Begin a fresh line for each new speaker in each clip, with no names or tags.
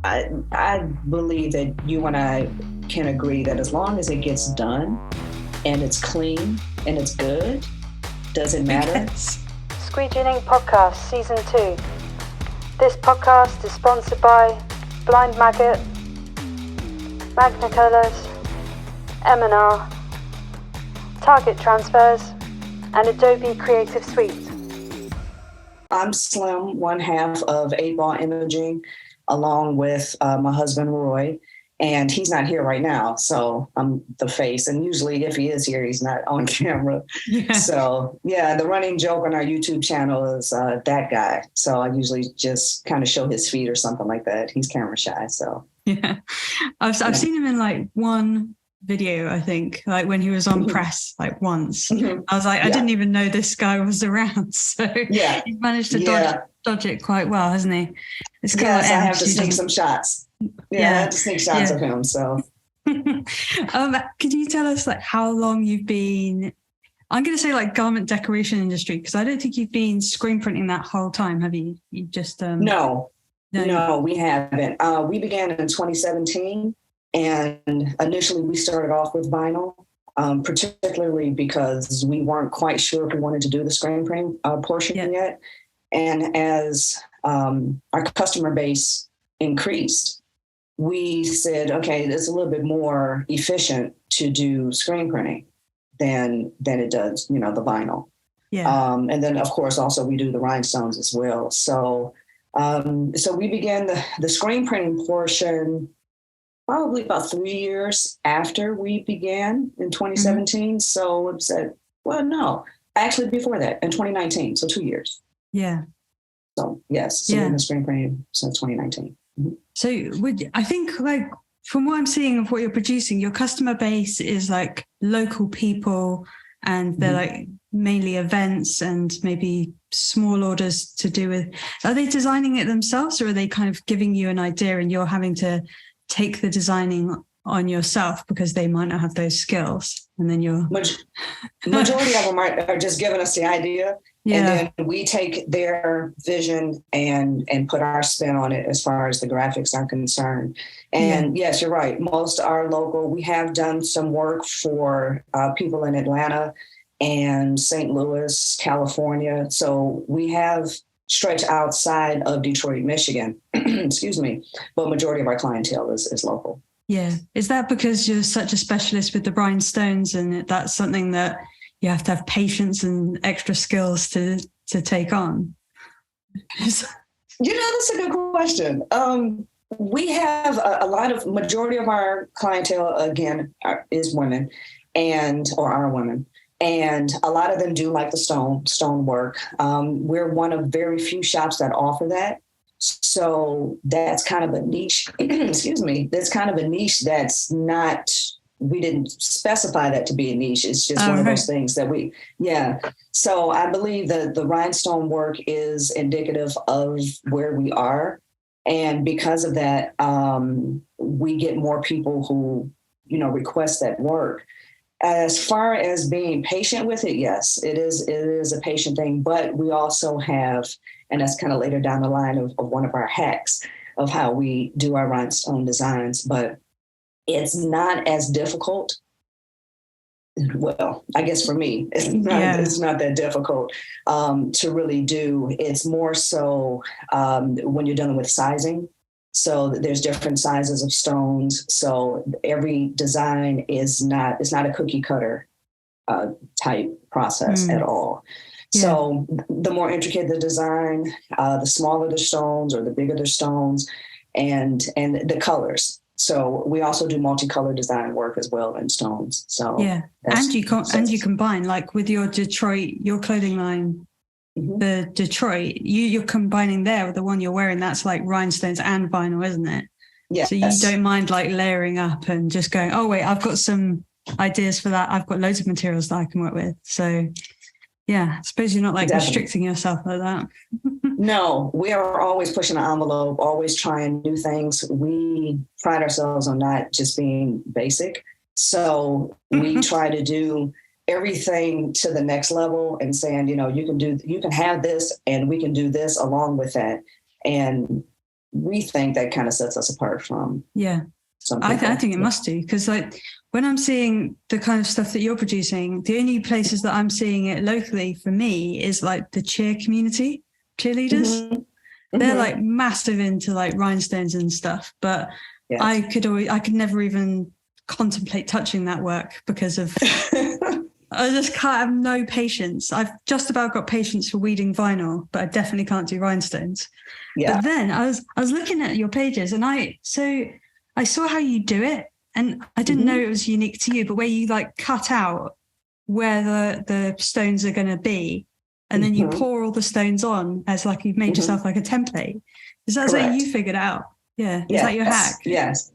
I believe that you and I can agree that as long as it gets done and it's clean and it's good, does it matter?
Yes. Squeegee Podcast Season 2. This podcast is sponsored by Blind Maggot, Magna Colours, M&R, Target Transfers, and Adobe Creative Suite.
I'm Slim, one half of 8-Ball Imaging, along with my husband, Roy, and he's not here right now, so I'm the face. And usually if he is here, he's not on camera. Yeah. So, yeah, the running joke on our YouTube channel is that guy. So I usually just kind of show his feet or something like that. He's camera shy, so.
Yeah. I've seen him in like one video, I think, like when he was on press, like once. I was like, I didn't even know this guy was around. So he's managed to dodge it quite well, hasn't he? It's kind of like
I have to sneak some shots. I have to sneak shots of him. So,
could you tell us like how long you've been? I'm going to say like garment decoration industry, because I don't think you've been screen printing that whole time, have you? You just
No, we haven't. We began in 2017, and initially we started off with vinyl, particularly because we weren't quite sure if we wanted to do the screen printing portion yet. And as our customer base increased, we said, okay, it's a little bit more efficient to do screen printing than it does, the vinyl. Yeah. And then, of course, also we do the rhinestones as well. So we began the screen printing portion probably about 3 years after we began in 2017. Mm-hmm. So it said, actually before that, in 2019, so 2 years.
Yeah.
So yes, we've been screen printing since 2019. Mm-hmm.
So I think like from what I'm seeing of what you're producing, your customer base is like local people, and they're like mainly events and maybe small orders to do with. Are they designing it themselves, or are they kind of giving you an idea and you're having to take the designing on yourself because they might not have those skills? And then you're
majority of them are just giving us the idea. Yeah. And then we take their vision and put our spin on it as far as the graphics are concerned. And yes, you're right. Most are local. We have done some work for people in Atlanta and St. Louis, California. So we have stretched outside of Detroit, Michigan, excuse me, but majority of our clientele is local.
Yeah. Is that because you're such a specialist with the rhinestones, and that's something that you have to have patience and extra skills to take on?
That's a good question. We have a lot of, majority of our clientele, again, is women or are women. And a lot of them do like the stone work. We're one of very few shops that offer that. So that's kind of a niche, excuse me, that's kind of a niche that's not, we didn't specify that to be a niche. It's just one of those things that So I believe that the rhinestone work is indicative of where we are. And because of that, we get more people who, request that work. As far as being patient with it, yes, it is a patient thing. But we also have, and that's kind of later down the line of one of our hacks of how we do our rhinestone designs, but it's not as difficult. Well, I guess for me, it's not that difficult to really do. It's more so when you're dealing with sizing. So there's different sizes of stones. So every design it's not a cookie cutter type process at all. Yeah. So the more intricate the design, the smaller the stones or the bigger the stones, and the colors. So we also do multicolor design work as well in stones. So
and you combine, like with your clothing line, the Detroit, you're combining there with the one you're wearing. That's like rhinestones and vinyl, isn't it? Yeah. So you don't mind like layering up and just going, oh wait, I've got some ideas for that. I've got loads of materials that I can work with. So yeah, I suppose you're not like restricting yourself like that.
No, we are always pushing the envelope, always trying new things. We pride ourselves on not just being basic. So we try to do everything to the next level and saying, you can have this and we can do this along with that. And we think that kind of sets us apart from some people.
I think it must do, because like when I'm seeing the kind of stuff that you're producing, the only places that I'm seeing it locally for me is like the cheer community, cheerleaders. They're like massive into like rhinestones and stuff, but I could never even contemplate touching that work because of I just can't have no patience. I've just about got patience for weeding vinyl, but I definitely can't do rhinestones. But then I was looking at your pages, and I saw how you do it, and I didn't know it was unique to you, but where you like cut out where the stones are going to be, and then you pour all the stones on as like you've made yourself like a template. Is that something you figured out? Yeah. Is that your hack?
Yes,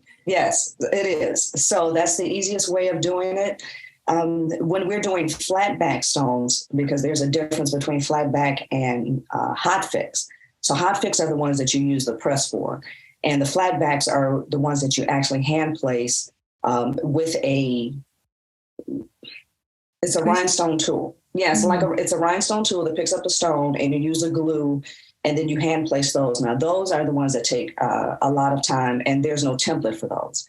it is. So that's the easiest way of doing it. When we're doing flat back stones, because there's a difference between flat back and hot fix. So hot fix are the ones that you use the press for, and the flat backs are the ones that you actually hand place with it's a rhinestone tool. Yeah, it's a rhinestone tool that picks up a stone, and you use a glue, and then you hand place those. Now, those are the ones that take a lot of time, and there's no template for those.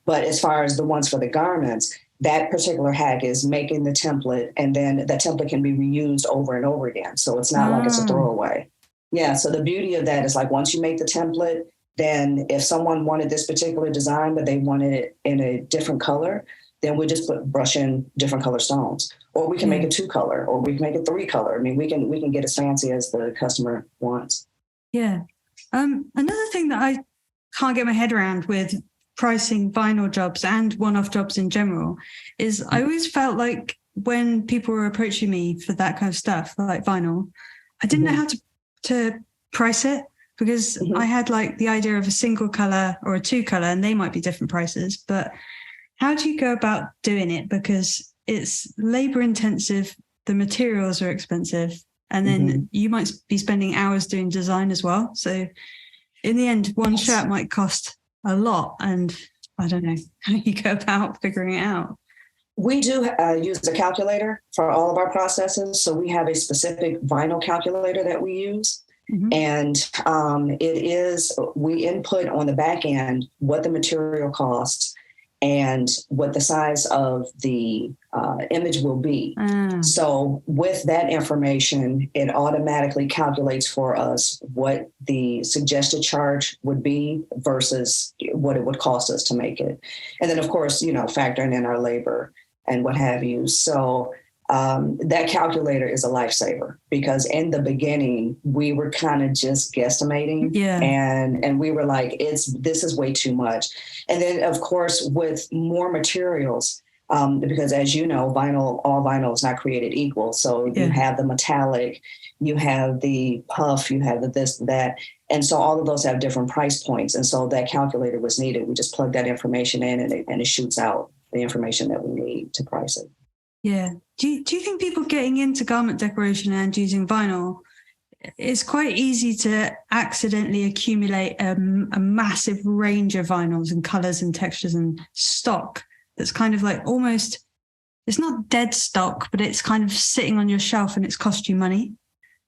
But as far as the ones for the garments, that particular hack is making the template, and then that template can be reused over and over again. So it's not like it's a throwaway. Yeah, so the beauty of that is like once you make the template, then if someone wanted this particular design, but they wanted it in a different color, then we just brush in different color stones. Or we can make it 2-color, or we can make it 3-color. I mean, we can get as fancy as the customer wants.
Yeah. Another thing that I can't get my head around with pricing vinyl jobs and one-off jobs in general is I always felt like when people were approaching me for that kind of stuff, like vinyl, I didn't know how to price it, because I had like the idea of a single color or a 2-color, and they might be different prices. But how do you go about doing it? Because it's labor intensive, the materials are expensive, and then you might be spending hours doing design as well. So in the end, one shirt might cost a lot, and I don't know how you go about figuring it out.
We do use a calculator for all of our processes. So we have a specific vinyl calculator that we use. And we input on the back end what the material costs and what the size of the image will be. So with that information, it automatically calculates for us what the suggested charge would be versus what it would cost us to make it. And then, of course, factoring in our labor and what have you. So that calculator is a lifesaver, because in the beginning we were kind of just guesstimating, and we were like, this is way too much. And then, of course, with more materials, because as you know, all vinyl is not created equal. So you have the metallic, you have the puff, you have the this, that. And so all of those have different price points. And so that calculator was needed. We just plug that information in, and it shoots out the information that we need to price it.
Yeah. Do you think people getting into garment decoration and using vinyl, it's quite easy to accidentally accumulate a massive range of vinyls and colours and textures and stock that's kind of like almost, it's not dead stock, but it's kind of sitting on your shelf and it's cost you money.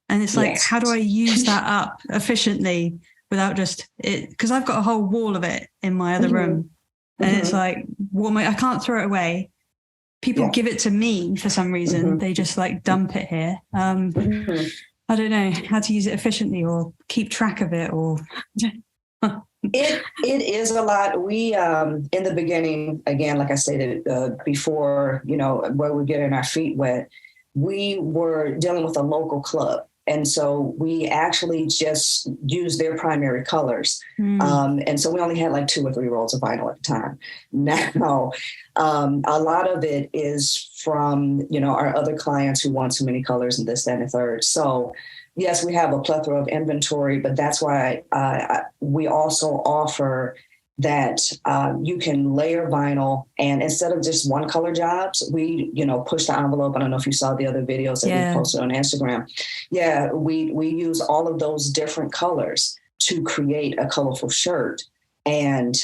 And it's like, how do I use that up efficiently without just it? Because I've got a whole wall of it in my other room. And it's like, I can't throw it away. People give it to me for some reason. They just like dump it here. I don't know how to use it efficiently or keep track of it, or
it is a lot. We in the beginning, again, like I stated before, where we're getting our feet wet, we were dealing with a local club. And so we actually just used their primary colors. And so we only had like 2 or 3 rolls of vinyl at the time. Now, a lot of it is from, our other clients who want so many colors and this, that, and the third. So yes, we have a plethora of inventory, but that's why we also offer that you can layer vinyl, and instead of just 1-color jobs, we, push the envelope. I don't know if you saw the other videos that we posted on Instagram. Yeah, we use all of those different colors to create a colorful shirt and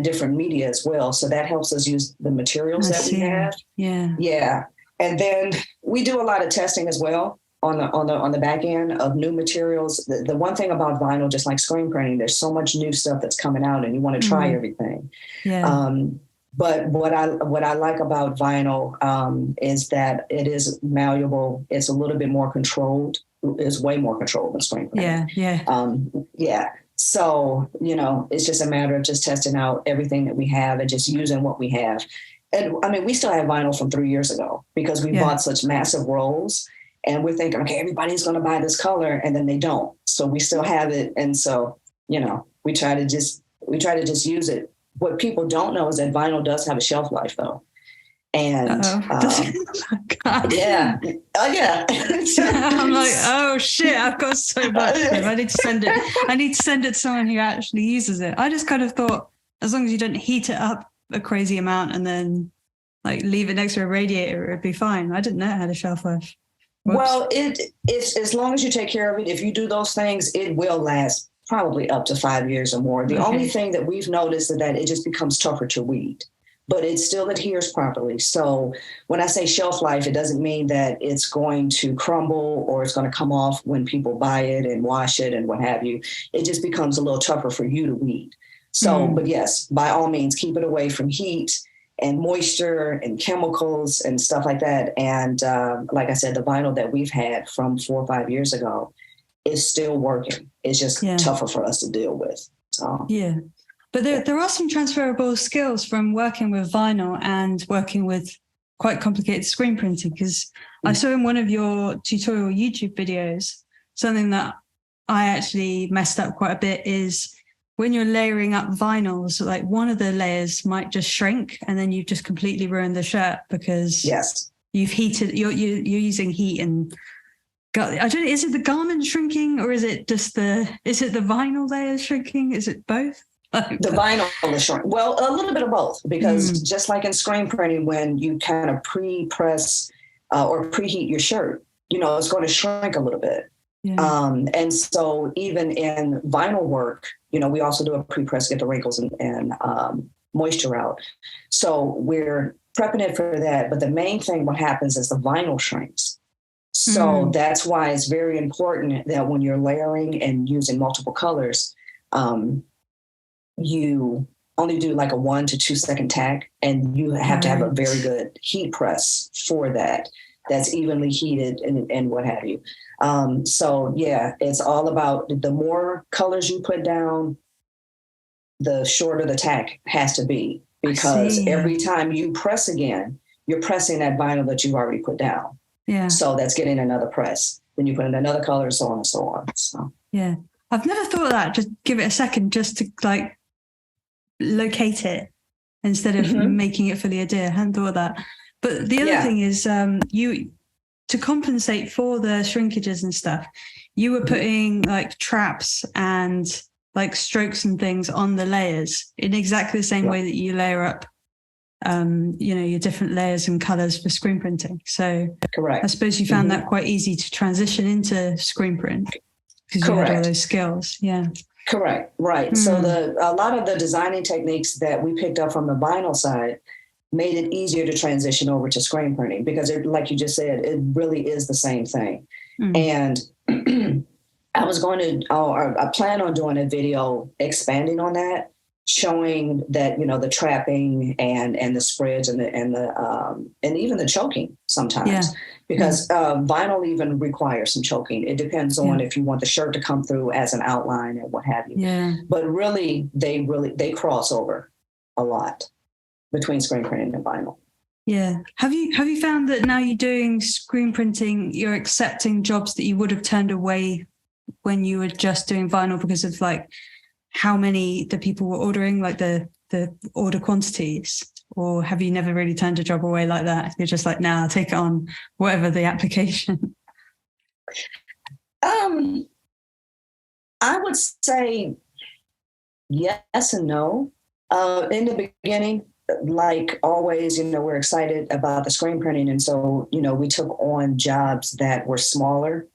different media as well. So that helps us use the materials that we have. Yeah. And then we do a lot of testing as well. on the back end of new materials. The one thing about vinyl, just like screen printing, there's so much new stuff that's coming out, and you want to try everything.
Yeah.
But what I like about vinyl is that it is malleable. It's a little bit more controlled. It's way more controlled than screen printing.
Yeah.
So, it's just a matter of just testing out everything that we have and just using what we have. And I mean, we still have vinyl from 3 years ago because we bought such massive rolls, and we're thinking, okay, everybody's going to buy this color, and then they don't. So we still have it. And so, we try to just use it. What people don't know is that vinyl does have a shelf life, though. And yeah. Oh, yeah.
I'm like, oh shit, I've got so much. I need to send it. I need to send it to someone who actually uses it. I just kind of thought, as long as you don't heat it up a crazy amount and then like leave it next to a radiator, it'd be fine. I didn't know it had a shelf life. Whoops.
Well, it's as long as you take care of it, if you do those things, it will last probably up to 5 years or more. The only thing that we've noticed is that it just becomes tougher to weed, but it still adheres properly. So when I say shelf life, it doesn't mean that it's going to crumble or it's going to come off when people buy it and wash it and what have you. It just becomes a little tougher for you to weed. So, but yes, by all means, keep it away from heat and moisture and chemicals and stuff like that. And like I said, the vinyl that we've had from 4 or 5 years ago is still working. It's just tougher for us to deal with. So
yeah. But there are some transferable skills from working with vinyl and working with quite complicated screen printing, because I saw in one of your tutorial YouTube videos, something that I actually messed up quite a bit is when you're layering up vinyls, like one of the layers might just shrink and then you've just completely ruined the shirt because you've heated, you're using heat and I don't know, is it the garment shrinking or is it just the vinyl layer shrinking? Is it both?
The vinyl is shrinking. Well, a little bit of both, because just like in screen printing, when you kind of pre-press or preheat your shirt, it's going to shrink a little bit. Yeah. And so even in vinyl work, we also do a pre-press, get the wrinkles and moisture out. So we're prepping it for that. But the main thing, what happens is the vinyl shrinks. So that's why it's very important that when you're layering and using multiple colors, you only do like a 1 to 2 second tack, and you have to have a very good heat press for that. That's evenly heated and what have you. So yeah, it's all about the more colors you put down, the shorter the tack has to be, because every time you press again, you're pressing that vinyl that you've already put down. Yeah. So that's getting another press. Then you put in another color, so on and so on. So
yeah, I've never thought of that. Just give it a second, just to like locate it instead of making it fully adhere. I hadn't thought of that. But the other thing is, you to compensate for the shrinkages and stuff, you were putting like traps and like strokes and things on the layers in exactly the same way that you layer up, your different layers and colors for screen printing. So correct. I suppose you found that quite easy to transition into screen print because you had all those skills. Yeah.
Correct. Right. So a lot of the designing techniques that we picked up from the vinyl side made it easier to transition over to screen printing, because like you just said, it really is the same thing. And I plan on doing a video expanding on that, showing that, the trapping and the spreads and even the choking sometimes, because vinyl even requires some choking. It depends on if you want the shirt to come through as an outline and what have you. Yeah. But really, they cross over a lot between screen printing and vinyl.
Yeah. Have you found that now you're doing screen printing, you're accepting jobs that you would have turned away when you were just doing vinyl because of like how many the people were ordering, like the order quantities? Or have you never really turned a job away like that? You're just like, nah, I'll take it on whatever the application.
I would say yes and no. In the beginning, like always, we're excited about the screen printing. And so, we took on jobs that were smaller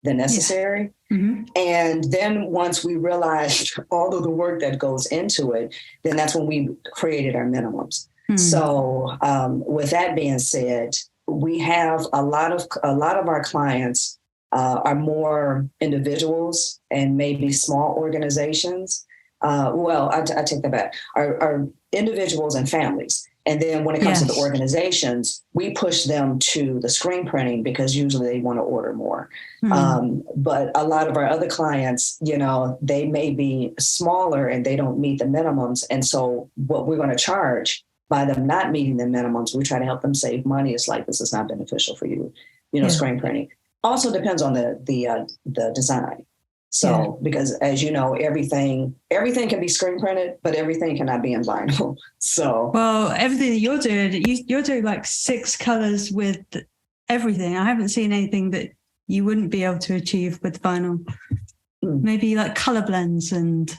than necessary. Yeah. Mm-hmm. And then once we realized all of the work that goes into it, then that's when we created our minimums. Mm-hmm. So with that being said, we have a lot of our clients are more individuals and maybe small organizations. I take that back. Are individuals and families. And then when it comes to the organizations, we push them to the screen printing because usually they want to order more. But a lot of our other clients, they may be smaller and they don't meet the minimums. And so what we're going to charge by them not meeting the minimums, we try to help them save money. It's like, this is not beneficial for you, screen printing. Also depends on the design. So, because as you know, everything can be screen printed, but everything cannot be in vinyl. So,
well, everything that you're doing like 6 colors with everything. I haven't seen anything that you wouldn't be able to achieve with vinyl. Maybe like color blends and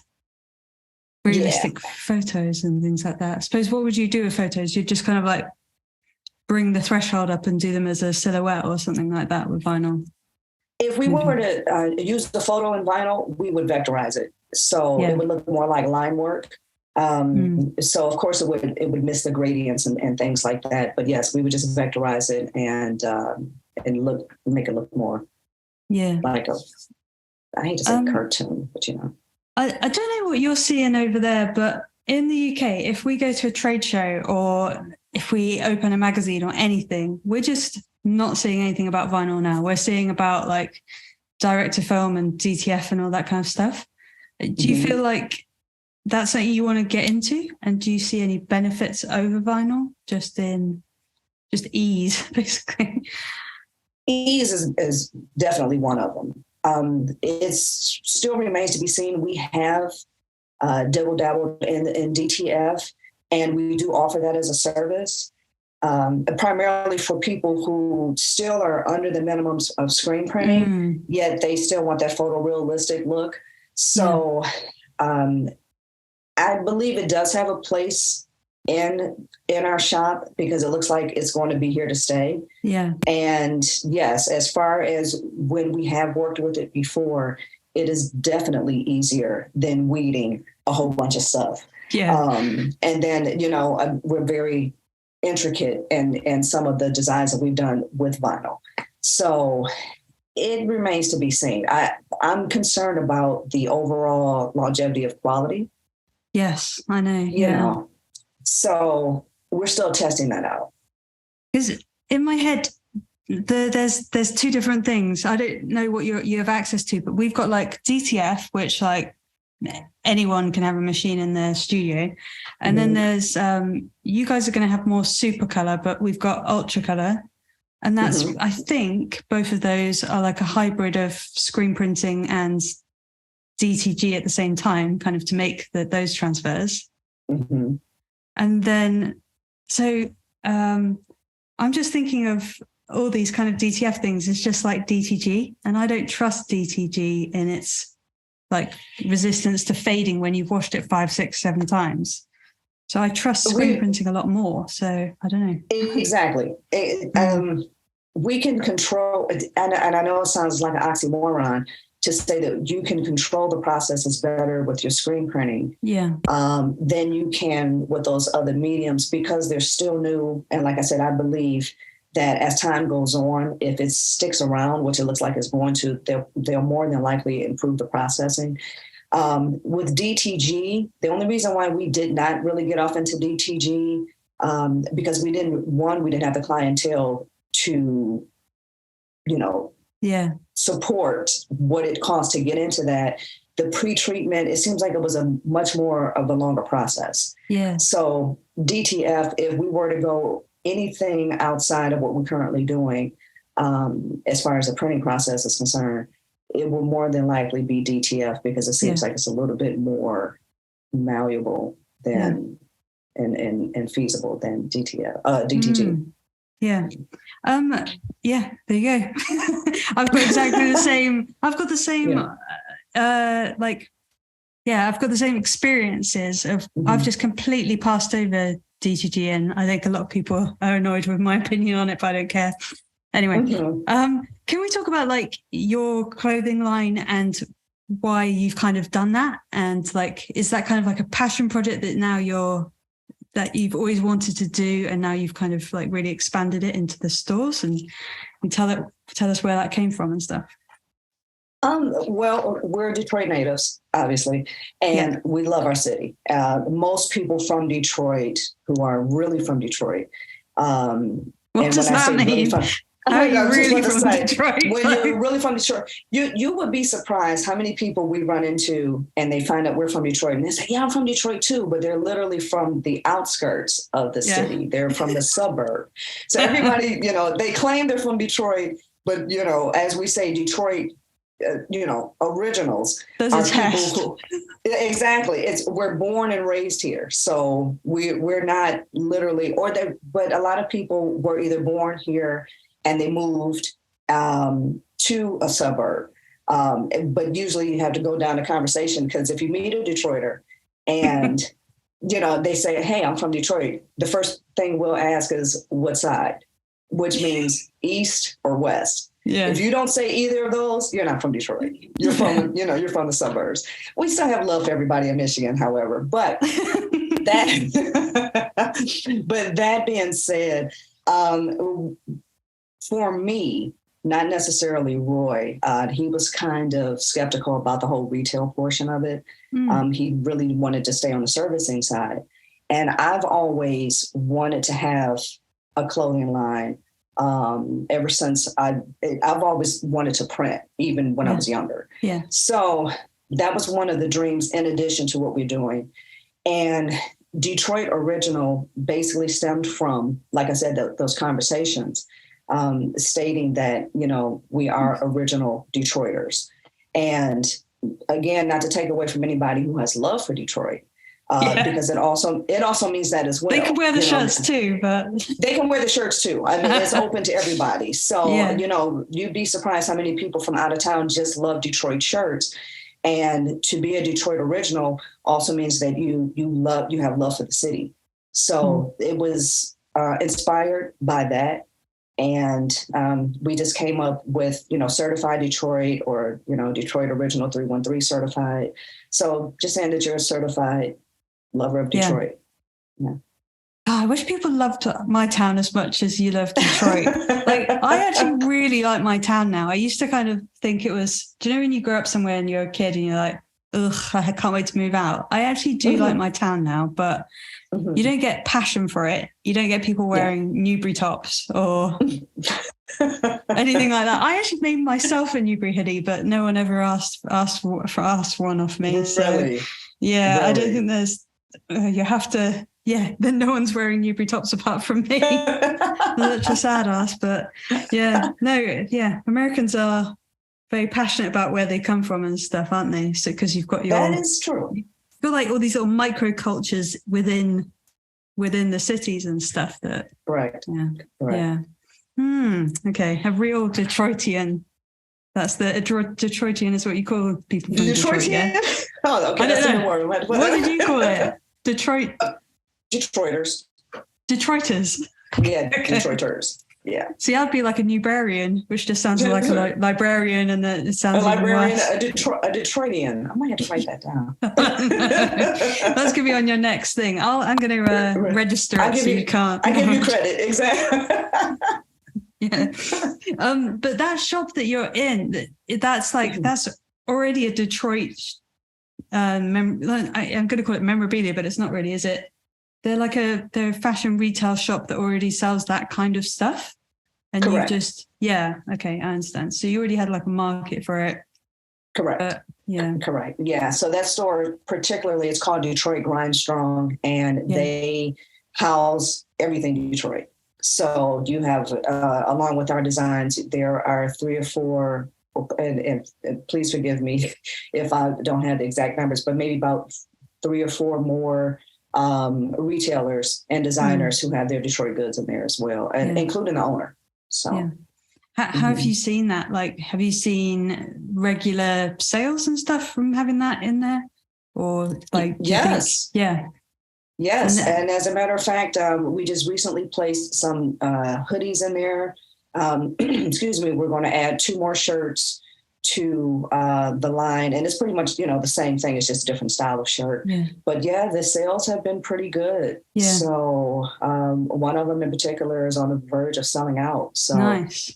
realistic photos and things like that. I suppose, what would you do with photos? You'd just kind of like bring the threshold up and do them as a silhouette or something like that with vinyl.
If we were to use the photo in vinyl, we would vectorize it. So it would look more like line work. So of course it would miss the gradients and things like that. But yes, we would just vectorize it and make it look more like I hate to say cartoon, but
I don't know what you're seeing over there, but in the UK, if we go to a trade show or if we open a magazine or anything, we're just not seeing anything about vinyl now. We're seeing about like direct to film and DTF and all that kind of stuff. Do you feel like that's something you want to get into? And do you see any benefits over vinyl? Just ease, basically.
Ease is definitely one of them. It still remains to be seen. We have dabbled in DTF, and we do offer that as a service. Primarily for people who still are under the minimums of screen printing, yet they still want that photorealistic look. So I believe it does have a place in our shop because it looks like it's going to be here to stay. Yeah. And yes, as far as when we have worked with it before, it is definitely easier than weeding a whole bunch of stuff. Yeah. And then, we're very intricate and some of the designs that we've done with vinyl. So it remains to be seen. I'm concerned about the overall longevity of quality.
Yes, I know.
So we're still testing that out.
Because in my head, there's 2 different things. I don't know what you have access to, but we've got like DTF, which like anyone can have a machine in their studio. And then there's, you guys are going to have more super color, but we've got ultra color. And that's, I think both of those are like a hybrid of screen printing and DTG at the same time, kind of to make those transfers. And then, so I'm just thinking of all these kind of DTF things. It's just like DTG. And I don't trust DTG in its like resistance to fading when you've washed it 5, 6, 7 times. So I trust screen printing a lot more. So I don't know.
Exactly. We can control, and I know it sounds like an oxymoron to say that you can control the processes better with your screen printing than you can with those other mediums because they're still new. And like I said, I believe that as time goes on, if it sticks around, which it looks like it's going to, they'll more than likely improve the processing. With DTG, the only reason why we did not really get off into DTG, because we didn't have the clientele to, support what it costs to get into that. The pre-treatment, it seems like it was a much more of a longer process. Yeah. So DTF, if we were to go anything outside of what we're currently doing, as far as the printing process is concerned, it will more than likely be DTF because it seems like it's a little bit more malleable than and feasible than DTG.
Yeah. There you go. I've got exactly the same. I've got the same, I've got the same experiences of, I've just completely passed over DTG, and I think a lot of people are annoyed with my opinion on it, but I don't care. Anyway, can we talk about like your clothing line and why you've kind of done that? And like, is that kind of like a passion project that you've always wanted to do, and now you've kind of like really expanded it into the stores, and tell us where that came from and stuff?
Well, we're Detroit natives, obviously, and we love our city. Most people from Detroit who are really from Detroit.
What does that mean? How are you really from Detroit?
When you're really from Detroit, you would be surprised how many people we run into and they find out we're from Detroit and they say, yeah, I'm from Detroit too, but they're literally from the outskirts of the city. They're from the suburb. So everybody, they claim they're from Detroit, but, as we say, Detroit, originals
are
people who, exactly. We're born and raised here. So we're not literally, but a lot of people were either born here and they moved to a suburb. But usually you have to go down a conversation because if you meet a Detroiter and, they say, hey, I'm from Detroit, the first thing we'll ask is what side, which means east or west. Yeah. If you don't say either of those, you're not from Detroit. You're from, you're from the suburbs. We still have love for everybody in Michigan, however, but that being said, for me, not necessarily Roy, he was kind of skeptical about the whole retail portion of it. He really wanted to stay on the servicing side. And I've always wanted to have a clothing line. Ever since I've always wanted to print, even when I was younger. Yeah. So that was one of the dreams in addition to what we're doing. And Detroit Original basically stemmed from, like I said, those conversations, stating that, we are original Detroiters. And again, not to take away from anybody who has love for Detroit. Because it also means that as well.
They can wear the shirts too, but
they can wear the shirts too. I mean, it's open to everybody. So, you'd be surprised how many people from out of town just love Detroit shirts. And to be a Detroit original also means that you have love for the city. So it was inspired by that. And we just came up with, certified Detroit or, Detroit Original 313 certified. So just saying that you're a certified lover of Detroit. Yeah.
Oh, I wish people loved my town as much as you love Detroit. I actually really like my town now. I used to kind of think it was, do you know when you grow up somewhere and you're a kid and you're like, ugh, I can't wait to move out. I actually do like my town now, but you don't get passion for it. You don't get people wearing Newbury tops or anything like that. I actually made myself a Newbury hoodie, but no one ever asked for one off me. So
really?
I don't think there's, you have to, then no one's wearing Newbury tops apart from me. Such a sad ass, but Americans are very passionate about where they come from and stuff, aren't they? So because you've got
that is true.
You've got like all these little micro cultures within the cities and stuff that okay, a real Detroitian. That's the Detroitian is what you call people from Detroit. Yeah?
Oh, okay. That's a new word.
What did you call it? Detroiters. Detroiters.
Yeah, Detroiters. Yeah.
See, I'd be like a Newbarian, which just sounds like a librarian, and then it sounds
a librarian, a Detroitian. I might have to write that down.
That's gonna be on your next thing. I'm going to register it so you can't.
I give you credit, exactly.
Yeah. But that shop that you're in, that's already a Detroit. I'm going to call it memorabilia, but it's not really, is it? They're they're a fashion retail shop that already sells that kind of stuff. And
correct.
You just, okay, I understand. So you already had like a market for it.
Correct. Correct. Yeah. So that store particularly, it's called Detroit Rhinestone, and they house everything Detroit. So you have, along with our designs, there are 3 or 4, and please forgive me if I don't have the exact numbers, but maybe about 3 or 4 more retailers and designers who have their Detroit goods in there as well, and including the owner. So
how have you seen that? Like, have you seen regular sales and stuff from having that in there? Or like,
yes. Yes. And as a matter of fact, we just recently placed some hoodies in there. Excuse me, we're going to add 2 more shirts to the line, and it's pretty much the same thing. It's just a different style of shirt, but the sales have been pretty good. So one of them in particular is on the verge of selling out. So
nice.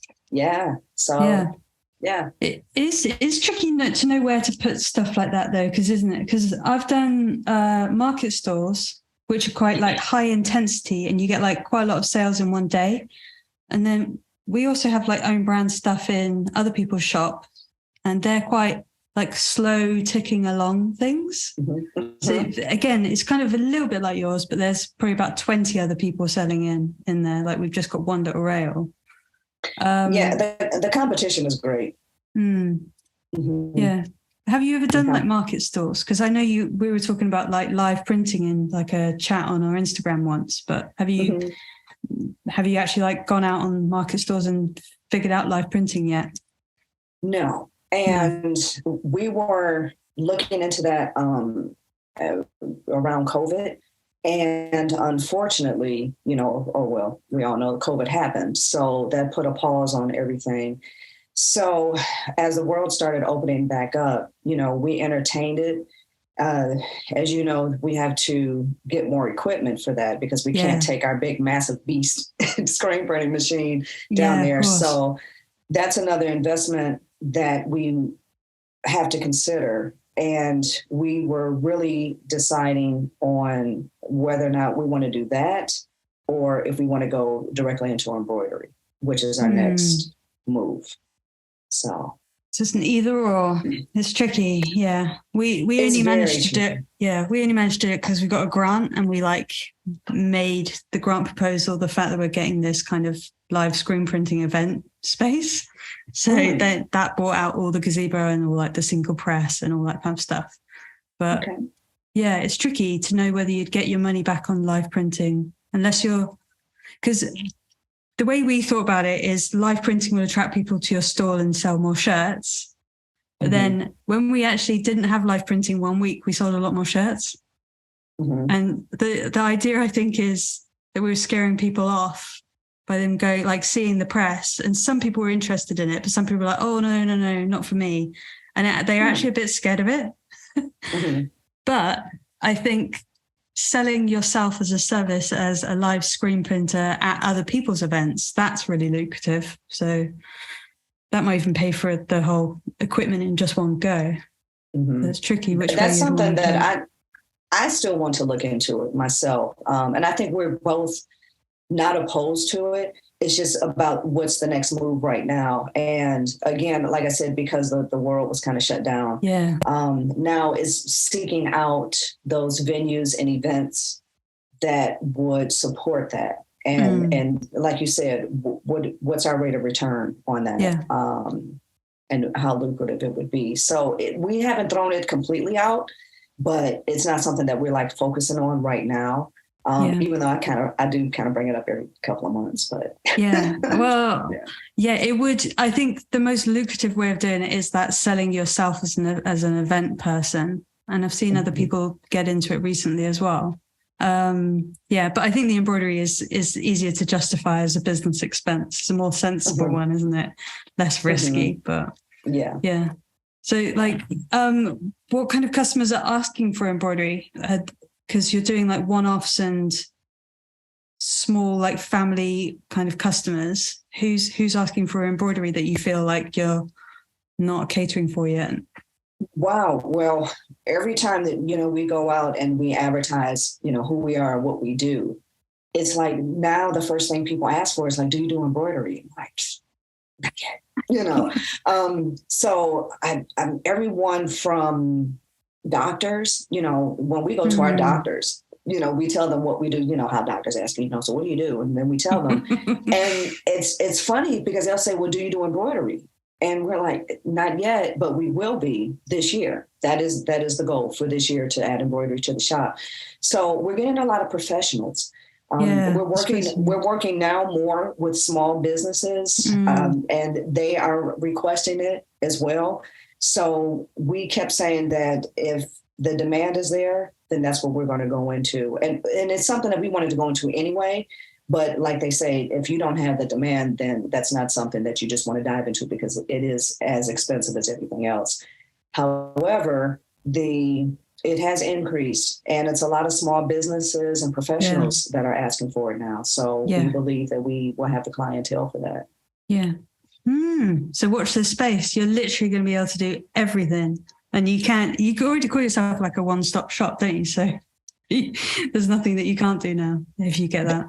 Yeah.
It's tricky to know where to put stuff like that though, isn't it? Because I've done market stores, which are quite like high intensity, and you get like quite a lot of sales in one day. And then we also have like own brand stuff in other people's shop, and they're quite like slow ticking along things.
Mm-hmm.
So again, it's kind of a little bit like yours, but there's probably about 20 other people selling in there. Like we've just got one little rail.
Yeah, the competition is great.
Yeah. Have you ever done like market stores? Because I know we were talking about like live printing in like a chat on our Instagram once, but have you actually like gone out on market stores and figured out live printing yet?
No. And we were looking into that around COVID. And unfortunately, we all know COVID happened. So that put a pause on everything. So as the world started opening back up, we entertained it. As you know, we have to get more equipment for that because we can't take our big, massive beast screen printing machine down there. So that's another investment that we have to consider. And we were really deciding on whether or not we want to do that or if we want to go directly into embroidery, which is our next move. So
it's just an either or. It's tricky. Yeah. We only managed to do it. Yeah. We only managed to do it because we got a grant and we like made the grant proposal the fact that we're getting this kind of live screen printing event space. So that brought out all the gazebo and all like the single press and all that kind of stuff. But yeah, it's tricky to know whether you'd get your money back on live printing unless because the way we thought about it is live printing will attract people to your stall and sell more shirts. But then when we actually didn't have live printing 1 week, we sold a lot more shirts. And the idea, I think, is that we were scaring people off by them going, like seeing the press. And some people were interested in it, but some people were like, oh, no, not for me. And they're actually a bit scared of it. But I think selling yourself as a service as a live screen printer at other people's events, that's really lucrative. So that might even pay for the whole equipment in just one go. It's tricky.
That's something that I still want to look into it myself. And I think we're both not opposed to it. It's just about what's the next move right now. And again, like I said, because the world was kind of shut down. Now is seeking out those venues and events that would support that. And like you said, what's our rate of return on that? And how lucrative it would be. So we haven't thrown it completely out, but it's not something that we're like focusing on right now. Even though I do kind of bring it up every couple of months, but
it would. I think the most lucrative way of doing it is that selling yourself as an event person, and I've seen other people get into it recently as well. But I think the embroidery is easier to justify as a business expense. It's a more sensible one, isn't it? Less risky, but yeah. So, like, what kind of customers are asking for embroidery? Because you're doing like one-offs and small like family kind of customers. Who's asking for embroidery that you feel like you're not catering for yet?
Wow. Well, every time that, we go out and we advertise, who we are, what we do, it's like now the first thing people ask for is like, do you do embroidery? I'm like, not yet. So I'm everyone from doctors, when we go to our doctors, we tell them what we do, how doctors ask me, so what do you do? And then we tell them. And it's funny because they'll say, well, do you do embroidery? And we're like, not yet, but we will be this year. That is the goal for this year, to add embroidery to the shop. So we're getting a lot of professionals. We're working now more with small businesses, and they are requesting it as well. So we kept saying that if the demand is there, then that's what we're going to go into. And it's something that we wanted to go into anyway. But like they say, if you don't have the demand, then that's not something that you just want to dive into because it is as expensive as everything else. However, it has increased, and it's a lot of small businesses and professionals that are asking for it now. So we believe that we will have the clientele for that.
Yeah. So watch this space. You're literally going to be able to do everything. And you already call yourself like a one-stop shop, don't you? So there's nothing that you can't do now if you get that.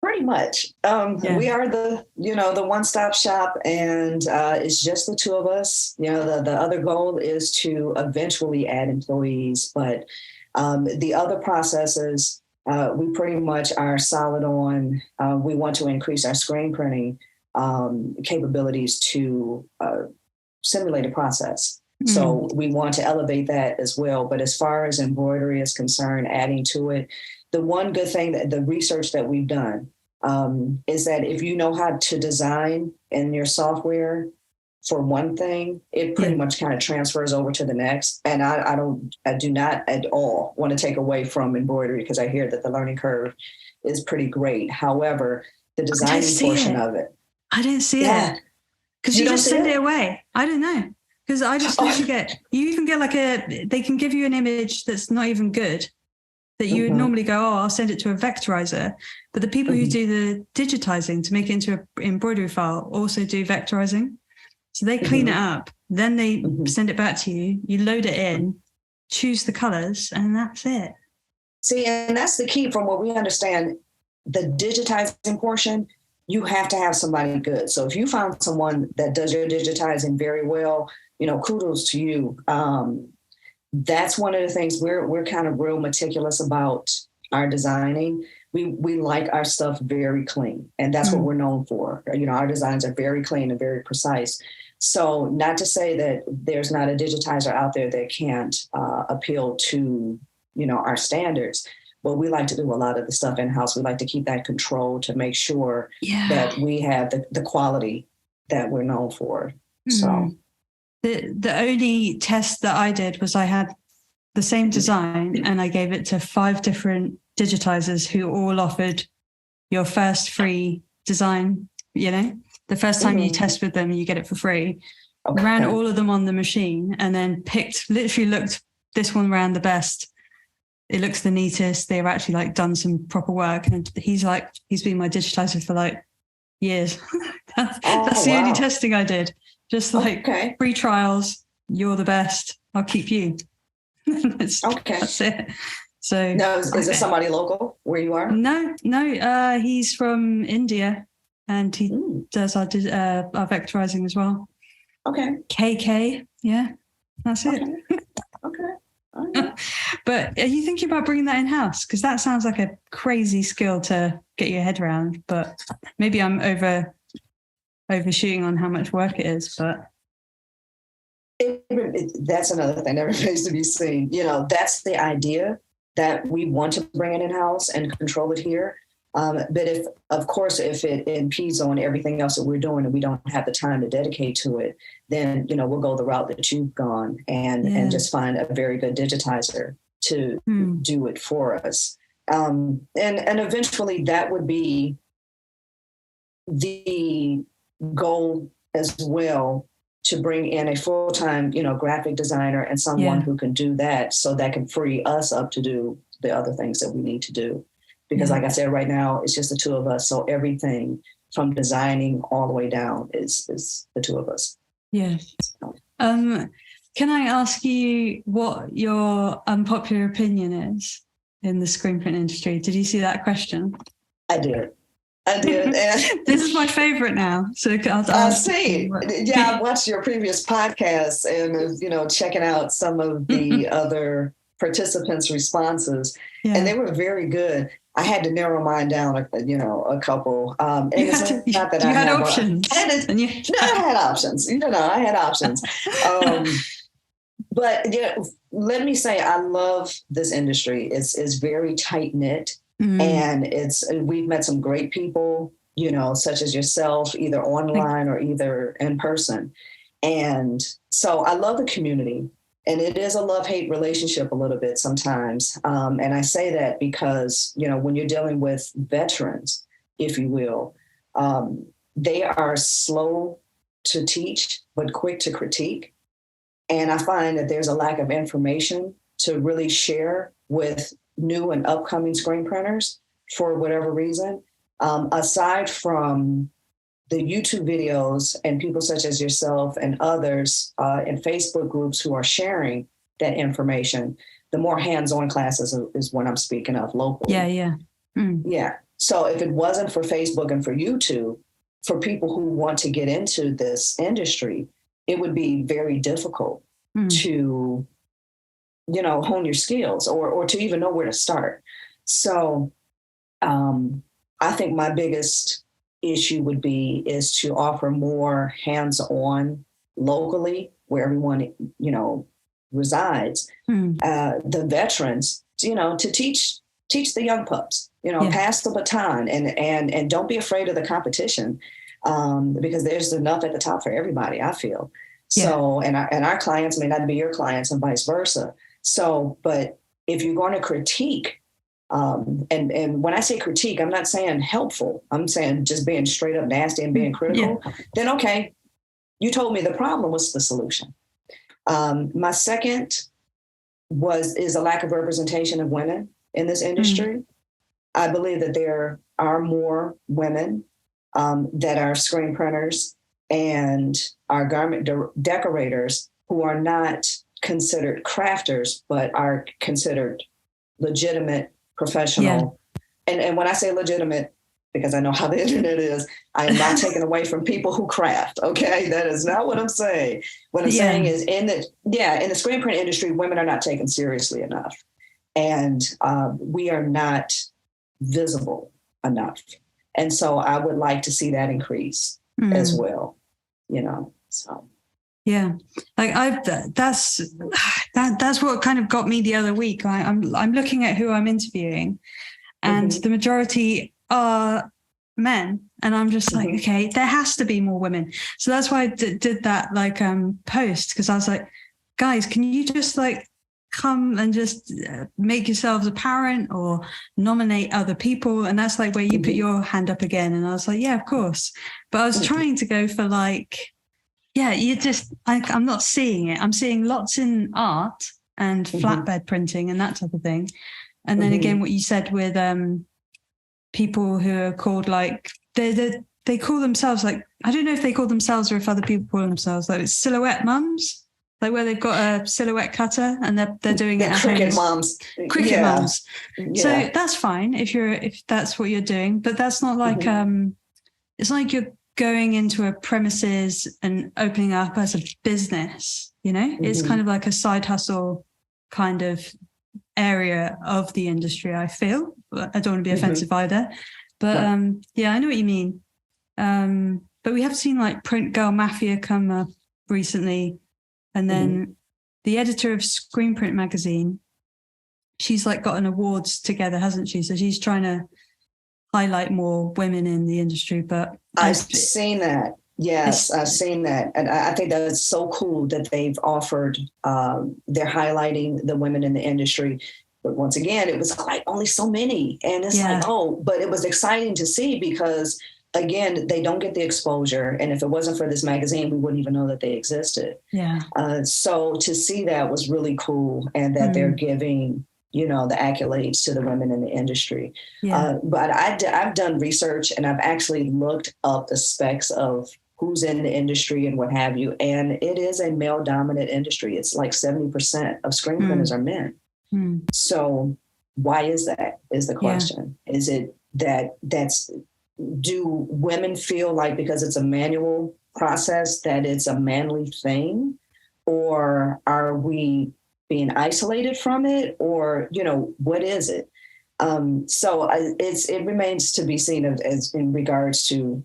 Pretty much. We are the one-stop shop, and it's just the two of us. The other goal is to eventually add employees, but the other processes, we pretty much are solid on. We want to increase our screen printing capabilities to simulate a process. So we want to elevate that as well. But as far as embroidery is concerned, adding to it, the one good thing that the research that we've done is that if you know how to design in your software for one thing, it pretty much kind of transfers over to the next. And I do not at all want to take away from embroidery, because I hear that the learning curve is pretty great. However, the designing portion of it.
I didn't see it. Because you just send it away. I don't know. Because I just you even get they can give you an image that's not even good, that you would normally go, I'll send it to a vectorizer. But the people who do the digitizing to make it into an embroidery file also do vectorizing. So they clean it up, then they send it back to you, you load it in, choose the colors, and that's it.
See, and that's the key from what we understand. The digitizing portion, you have to have somebody good. So if you found someone that does your digitizing very well, kudos to you. That's one of the things we're kind of real meticulous about our designing. We like our stuff very clean, and that's what we're known for. Our designs are very clean and very precise. So not to say that there's not a digitizer out there that can't appeal to, our standards, but we like to do a lot of the stuff in-house. We like to keep that control to make sure that we have the quality that we're known for. So
the only test that I did was I had the same design and I gave it to 5 different digitizers who all offered your first free design. The first time you test with them, you get it for free. Okay. Ran all of them on the machine and then looked, this one ran the best. It looks the neatest. They've actually done some proper work. And he's been my digitizer for years. That's the only testing I did. Just free trials. You're the best. I'll keep you. That's it. So
now, is it somebody local where you are?
No. He's from India, and he does our vectorizing as well. Okay. KK, that's it.
Okay.
But are you thinking about bringing that in house? Because that sounds like a crazy skill to get your head around. But maybe I'm overshooting on how much work it is. But
that's another thing that remains to be seen. That's the idea, that we want to bring it in-house and control it here. But if it impedes on everything else that we're doing and we don't have the time to dedicate to it, then, we'll go the route that you've gone and just find a very good digitizer to do it for us. And eventually that would be the goal as well, to bring in a full-time, graphic designer and someone who can do that, so that can free us up to do the other things that we need to do. Because like I said, right now, it's just the two of us. So everything from designing all the way down is the two of us.
Yeah. Can I ask you what your unpopular opinion is in the screenprint industry? Did you see that question?
I did.
This is my favorite now. So I'll
see. Yeah, I watched your previous podcast and, checking out some of the other participants' responses, and they were very good. I had to narrow mine down, a couple. And not that I had options. I had options. I had options. But let me say, I love this industry. It's very tight knit. And we've met some great people, such as yourself, either online or either in person. And so I love the community, and it is a love-hate relationship a little bit sometimes. And I say that because, when you're dealing with veterans, if you will, they are slow to teach, but quick to critique. And I find that there's a lack of information to really share with new and upcoming screen printers for whatever reason, aside from the YouTube videos and people such as yourself and others in Facebook groups who are sharing that information, the more hands-on classes is what I'm speaking of locally.
Yeah.
Yeah. So if it wasn't for Facebook and for YouTube, for people who want to get into this industry, it would be very difficult to, hone your skills or to even know where to start. So I think my biggest issue is to offer more hands-on locally where everyone, resides, the veterans, to teach the young pups, pass the baton and don't be afraid of the competition, because there's enough at the top for everybody, I feel. So, and our clients may not be your clients and vice versa. So, but if you're going to critique, and when I say critique, I'm not saying helpful. I'm saying just being straight up nasty and being critical. Then, okay, you told me the problem was the solution. My second is a lack of representation of women in this industry. I believe that there are more women that are screen printers and are garment decorators who are not considered crafters, but are considered legitimate, professional. And when I say legitimate, because I know how the internet is, I am not taking away from people who craft. Okay. That is not what I'm saying. What I'm saying is in the screen print industry, women are not taken seriously enough. And we are not visible enough. And so I would like to see that increase as well, so.
Yeah, like that's what kind of got me the other week. I'm looking at who I'm interviewing, and the majority are men, and I'm just like, okay, there has to be more women. So that's why I did that post, because I was like, guys, can you just come and just make yourselves apparent or nominate other people? And that's where you put your hand up again, and I was like, yeah, of course. But I was trying to go for you just, I'm not seeing it. I'm seeing lots in art and flatbed printing and that type of thing. And then again, what you said with people who are called they call themselves I don't know if they call themselves or if other people call themselves it's silhouette mums, where they've got a silhouette cutter and they're doing it at
cricket
home.
moms.
Cricket moms. Yeah. So that's fine if that's what you're doing, but that's not it's like you're going into a premises and opening up as a business, it's kind of like a side hustle kind of area of the industry, I feel. I don't want to be offensive either, but I know what you mean. But we have seen Print Girl Mafia come up recently, and then the editor of Screenprint magazine, she's gotten awards together, hasn't she? So she's trying to highlight more women in the industry. But
I've seen that. Yes, I've seen that. And I think that it's so cool that they've offered, they're highlighting the women in the industry. But once again, it was only so many. And it's but it was exciting to see because, again, they don't get the exposure. And if it wasn't for this magazine, we wouldn't even know that they existed. Yeah. So to see that was really cool, and that they're giving the accolades to the women in the industry. Yeah. But I've done research, and I've actually looked up the specs of who's in the industry and what have you. And it is a male dominant industry. It's 70% of screen printers are men. So why is that is the question. Yeah. Is it do women feel because it's a manual process that it's a manly thing, or are we being isolated from it, or, what is it? So it remains to be seen as in regards to,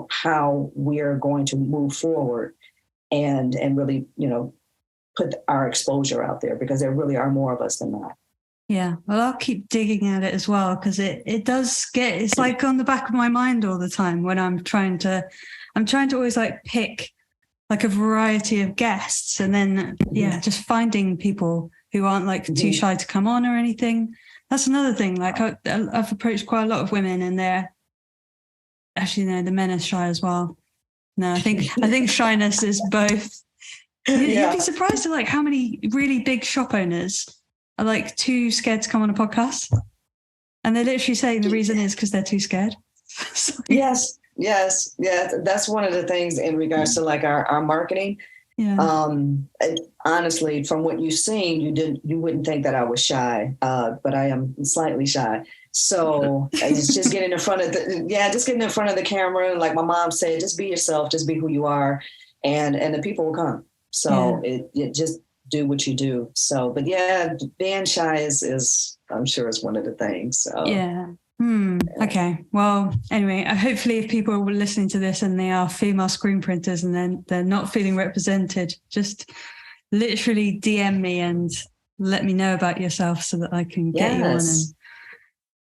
how we're going to move forward and really, put our exposure out there, because there really are more of us than not.
Yeah. Well, I'll keep digging at it as well, because it does it's on the back of my mind all the time when I'm trying to always pick a variety of guests, and then just finding people who aren't too shy to come on or anything. That's another thing. I've approached quite a lot of women, and they're actually, no, the men are shy as well. No, I think shyness is both. You'd be surprised at how many really big shop owners are too scared to come on a podcast, and they're literally saying the reason is because they're too scared.
Yes. Yes. Yeah. That's one of the things in regards to like our marketing.
Yeah.
Honestly, from what you've seen, you wouldn't think that I was shy, but I am slightly shy. So it's just getting in front of the camera. Like my mom said, just be yourself, just be who you are, and the people will come. So it just do what you do. So, but yeah, being shy is I'm sure is one of the things. So
yeah. Okay. Well, anyway, hopefully if people are listening to this and they are female screen printers and then they're not feeling represented, just literally DM me and let me know about yourself so that I can get you on and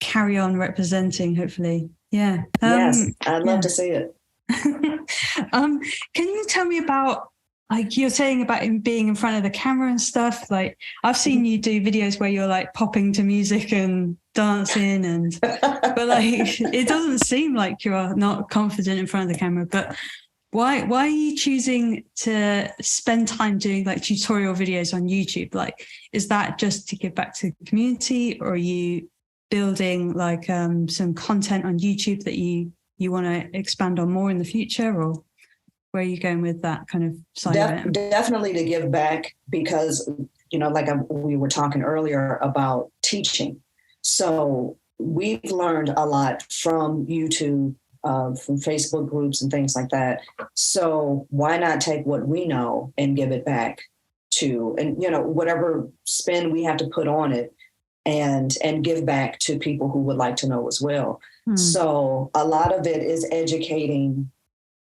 carry on representing, hopefully. Yeah.
Yes, I'd love to see it.
Can you tell me about, like you're saying about him being in front of the camera and stuff? Like I've seen you do videos where you're like popping to music and dancing but like it doesn't seem like you're not confident in front of the camera. But why are you choosing to spend time doing like tutorial videos on YouTube? Like, is that just to give back to the community, or are you building like some content on YouTube that you want to expand on more in the future, or where are you going with that kind of side of it?
Definitely to give back, because, like we were talking earlier about teaching. So we've learned a lot from YouTube, from Facebook groups and things like that. So why not take what we know and give it back to, and, whatever spin we have to put on it and give back to people who would like to know as well. So a lot of it is educating.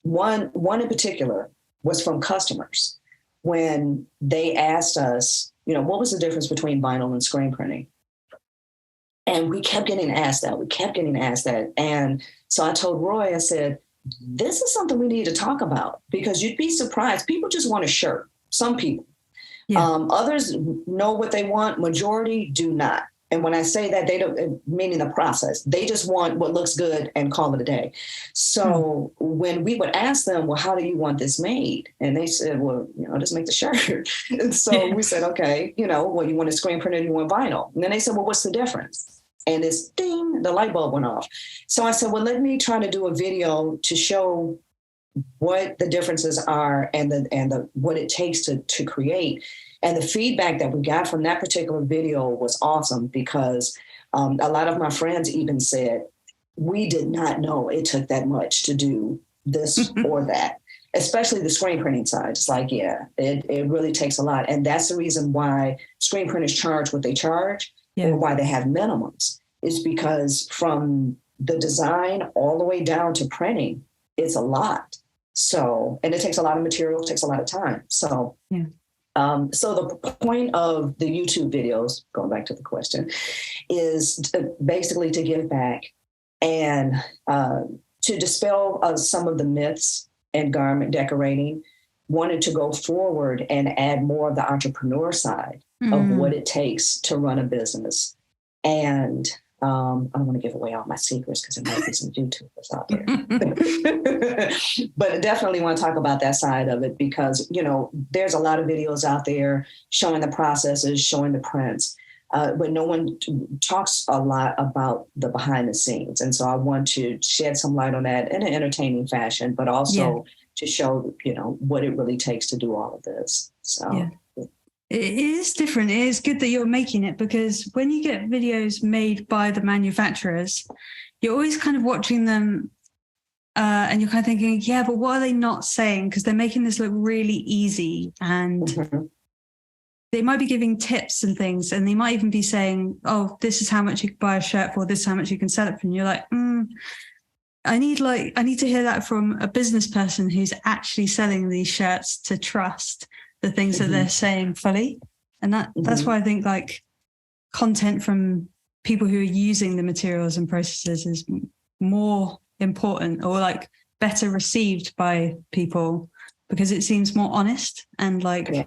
One in particular was from customers when they asked us, what was the difference between vinyl and screen printing? And we kept getting asked that. And so I told Roy, I said, this is something we need to talk about, because you'd be surprised. People just want a shirt. Some people. Yeah. Others know what they want. Majority do not. And when I say that, they don't, meaning the process, they just want what looks good and call it a day. So when we would ask them, well, how do you want this made? And they said, well, just make the shirt. And so we said, okay, well, you want a screen printer, you want vinyl. And then they said, well, what's the difference? And this ding, the light bulb went off. So I said, well, let me try to do a video to show what the differences are and what it takes to create. And the feedback that we got from that particular video was awesome, because a lot of my friends even said, we did not know it took that much to do this or that, especially the screen printing side. It's like, it really takes a lot. And that's the reason why screen printers charge what they charge, or why they have minimums, is because from the design all the way down to printing, it's a lot. So, and it takes a lot of material, it takes a lot of time. So, so the point of the YouTube videos, going back to the question, is basically to give back and to dispel some of the myths in garment decorating. Wanted to go forward and add more of the entrepreneur side of what it takes to run a business. And I don't want to give away all my secrets because there might be some YouTubers out there. But I definitely want to talk about that side of it, because, there's a lot of videos out there showing the processes, showing the prints, but no one talks a lot about the behind the scenes. And so I want to shed some light on that in an entertaining fashion, but also to show, what it really takes to do all of this. So.
It is different. It is good that you're making it, because when you get videos made by the manufacturers, you're always kind of watching them and you're kind of thinking, but what are they not saying? Because they're making this look really easy, and they might be giving tips and things, and they might even be saying, oh, this is how much you can buy a shirt for, this is how much you can sell it for. And you're like, I need to hear that from a business person who's actually selling these shirts to trust the things that they're saying fully. And that's why I think like content from people who are using the materials and processes is more important, or like better received by people, because it seems more honest, and like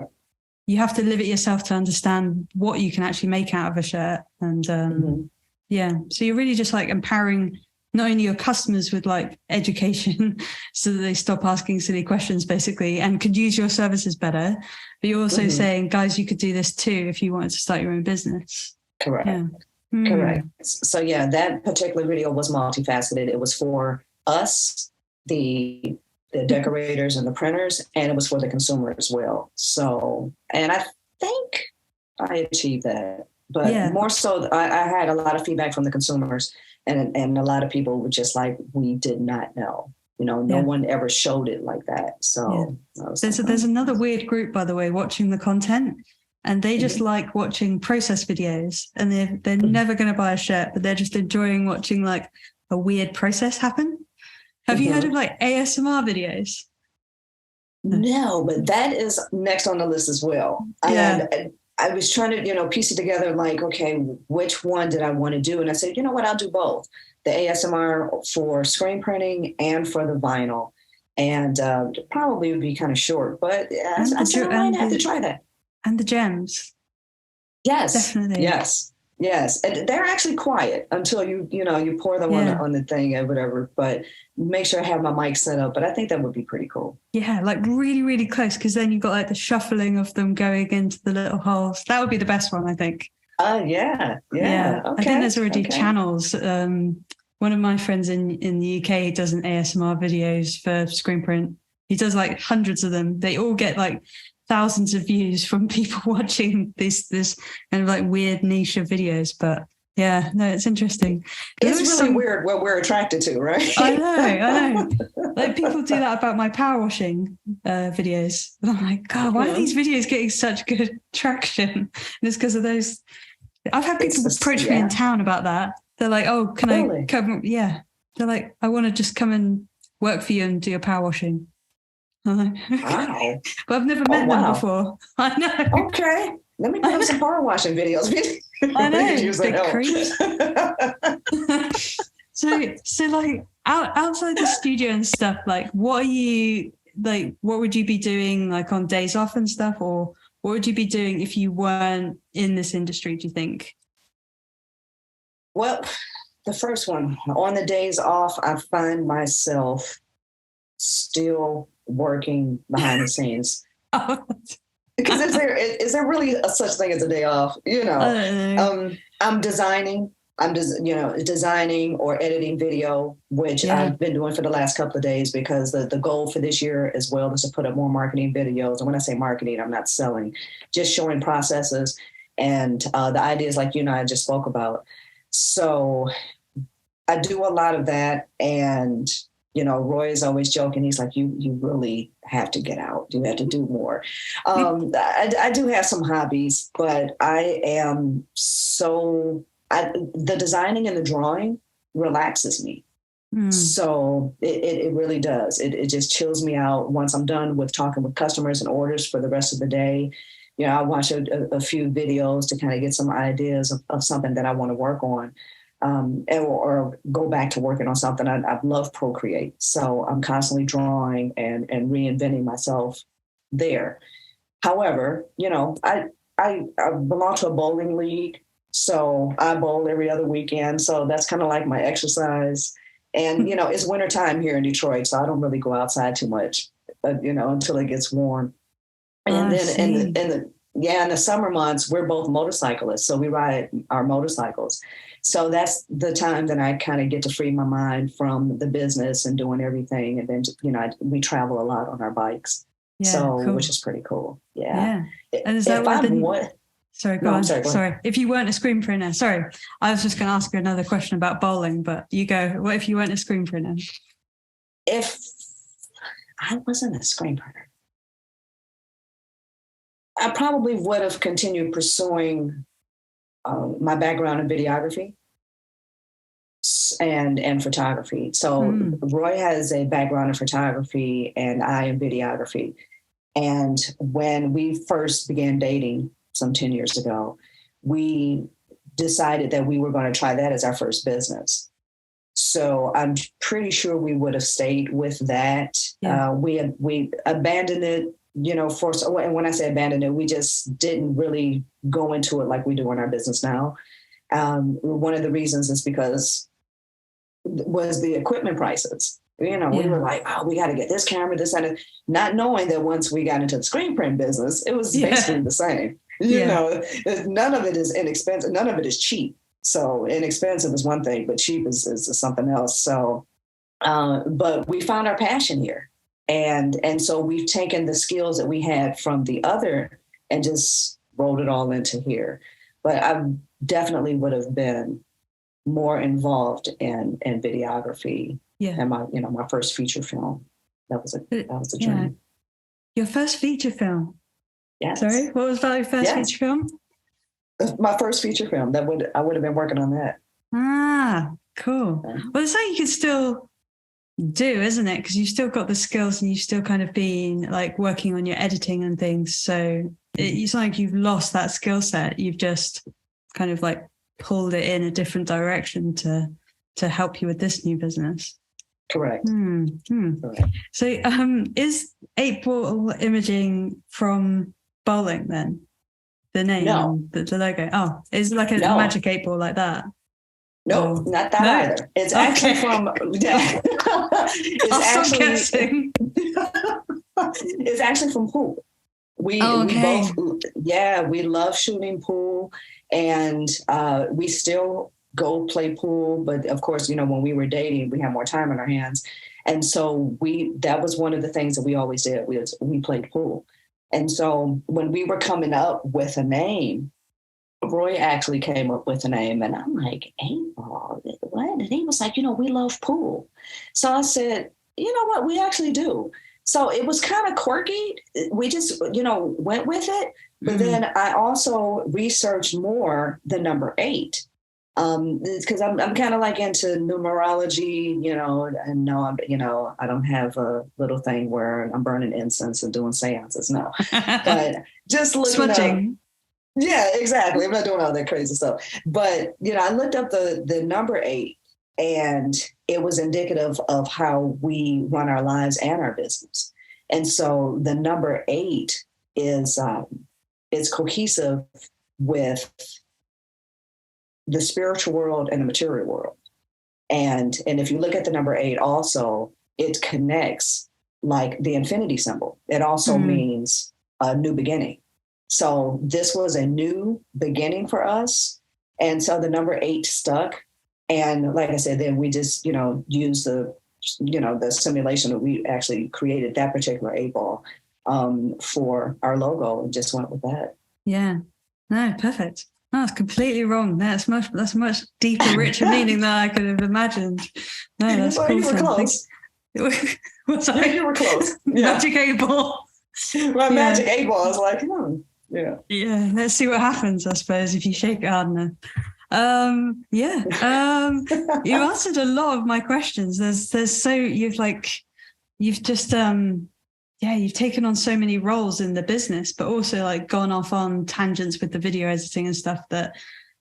you have to live it yourself to understand what you can actually make out of a shirt. And so you're really just like empowering not only your customers with like education so that they stop asking silly questions basically and could use your services better, but you're also saying, guys, you could do this too if you wanted to start your own business.
Correct. Correct. So that particular video was multifaceted. It was for us the decorators and the printers, and it was for the consumer as well. So, and I think I achieved that, but more so, I had a lot of feedback from the consumers, and a lot of people were just like, we did not know. No one ever showed it like that. So
there's another weird group, by the way, watching the content, and they just like watching process videos, and they're never going to buy a shirt, but they're just enjoying watching like a weird process happen. Have you heard of like ASMR videos?
No, but that is next on the list as well.
Yeah.
And I was trying to, piece it together, like, okay, which one did I want to do? And I said, you know what, I'll do both. The ASMR for screen printing and for the vinyl. And probably would be kind of short, but I said I might have to try that.
And the gems.
Yes.
Definitely.
Yes. And they're actually quiet until you pour them on the thing or whatever, but make sure I have my mic set up. But I think that would be pretty cool.
Yeah, like really, really close, because then you've got like the shuffling of them going into the little holes. That would be the best one, I think.
Yeah.
Okay. I think there's already channels. One of my friends in the UK does an ASMR videos for Screenprint. He does like hundreds of them. They all get like thousands of views from people watching this kind of like weird niche of videos. But yeah, no, it's interesting.
It's really weird what we're attracted to, right?
I know. Like people do that about my power washing videos. And I'm like, God, why are these videos getting such good traction? And it's because of those. I've had people approach me in town about that. They're like, oh, can I come? Yeah. They're like, I want to just come and work for you and do your power washing. I'm like, okay.
Wow.
But I've never met them before. I know.
Okay. Let me put some power washing videos.
I know. Big creeps. So like outside the studio and stuff, like what would you be doing like on days off and stuff, or what would you be doing if you weren't in this industry, do you think?
Well, the first one, on the days off, I find myself still working behind the scenes. Because is there really a such thing as a day off? I'm designing. I'm designing or editing video, which I've been doing for the last couple of days, because the goal for this year as well is to put up more marketing videos. And when I say marketing, I'm not selling, just showing processes and the ideas like I just spoke about. So I do a lot of that. And, Roy is always joking. He's like, you really have to get out. You have to do more. I do have some hobbies, but I am the designing and the drawing relaxes me. So it really does. It just chills me out once I'm done with talking with customers and orders for the rest of the day. I watch a few videos to kind of get some ideas of something that I want to work on, or go back to working on something. I love Procreate. So I'm constantly drawing and reinventing myself there. However, I belong to a bowling league. So I bowl every other weekend. So that's kind of like my exercise. And, it's wintertime here in Detroit, so I don't really go outside too much, until it gets warm. And then in the summer months, we're both motorcyclists. So we ride our motorcycles. So that's the time that I kind of get to free my mind from the business and doing everything. And then, we travel a lot on our bikes. Yeah, so, cool. Which is pretty cool. Yeah.
And is that Sorry, go on. Sorry. If you weren't a screen printer, sorry. I was just going to ask you another question about bowling, but you go. What if you weren't a screen printer?
If I wasn't a screen printer, I probably would have continued pursuing my background in videography and photography. So Roy has a background in photography and I in videography. And when we first began dating, some 10 years ago, we decided that we were going to try that as our first business. So I'm pretty sure we would have stayed with that. Yeah. We abandoned it, and when I say abandoned it, we just didn't really go into it like we do in our business now. One of the reasons is because was the equipment prices. We were like, oh, we got to get this camera, this and not knowing that once we got into the screen print business, it was basically the same. None of it is inexpensive. None of it is cheap. So inexpensive is one thing, but cheap is something else. So But we found our passion here. And so we've taken the skills that we had from the other and just rolled it all into here. But I definitely would have been more involved in videography.
Yeah.
And my first feature film. That was a dream.
Yeah. Your first feature film.
Yes.
Sorry, what was that? Your first feature film?
My first feature film. I would have been working on that.
Ah, cool. Well, it's something you could still do, isn't it? Because you've still got the skills and you've still kind of been like working on your editing and things. So it's not like you've lost that skill set. You've just kind of like pulled it in a different direction to help you with this new business.
Correct.
Correct. So is 8-ball imaging from bowling then? The name,
no.
the logo. Oh, is it like a magic 8-ball like that?
No, not that either. It's actually from. It's actually from pool. We both. Yeah, we love shooting pool, and we still go play pool. But of course, when we were dating, we had more time on our hands, and so that was one of the things that we always did. We played pool, and so when we were coming up with a name, Roy actually came up with a name, and I'm like, 8-ball, what? And he was like, we love pool. So I said, you know what? We actually do. So it was kind of quirky. We just, went with it. But then I also researched more the number 8. Because I'm kind of like into numerology, and no, I don't have a little thing where I'm burning incense and doing seances. No, but just looking up. Yeah, exactly. I'm not doing all that crazy stuff. But, I looked up the number 8, and it was indicative of how we run our lives and our business. And so the number 8 is cohesive with the spiritual world and the material world. And if you look at the number 8 also, it connects like the infinity symbol. It also means a new beginning. So this was a new beginning for us. And so the number 8 stuck. And like I said, then we just, use the simulation that we actually created that particular 8-ball for our logo and just went with that.
Yeah. No, perfect. No, it's completely wrong. That's much deeper, richer meaning than I could have imagined. No, that's cool.
You were close.
What's that?
You were close.
Yeah. Magic 8-ball.
Magic 8-ball. I was like, yeah. Yeah.
Let's see what happens, I suppose, if you shake it hard enough. You answered a lot of my questions. You've just you've taken on so many roles in the business, but also like gone off on tangents with the video editing and stuff that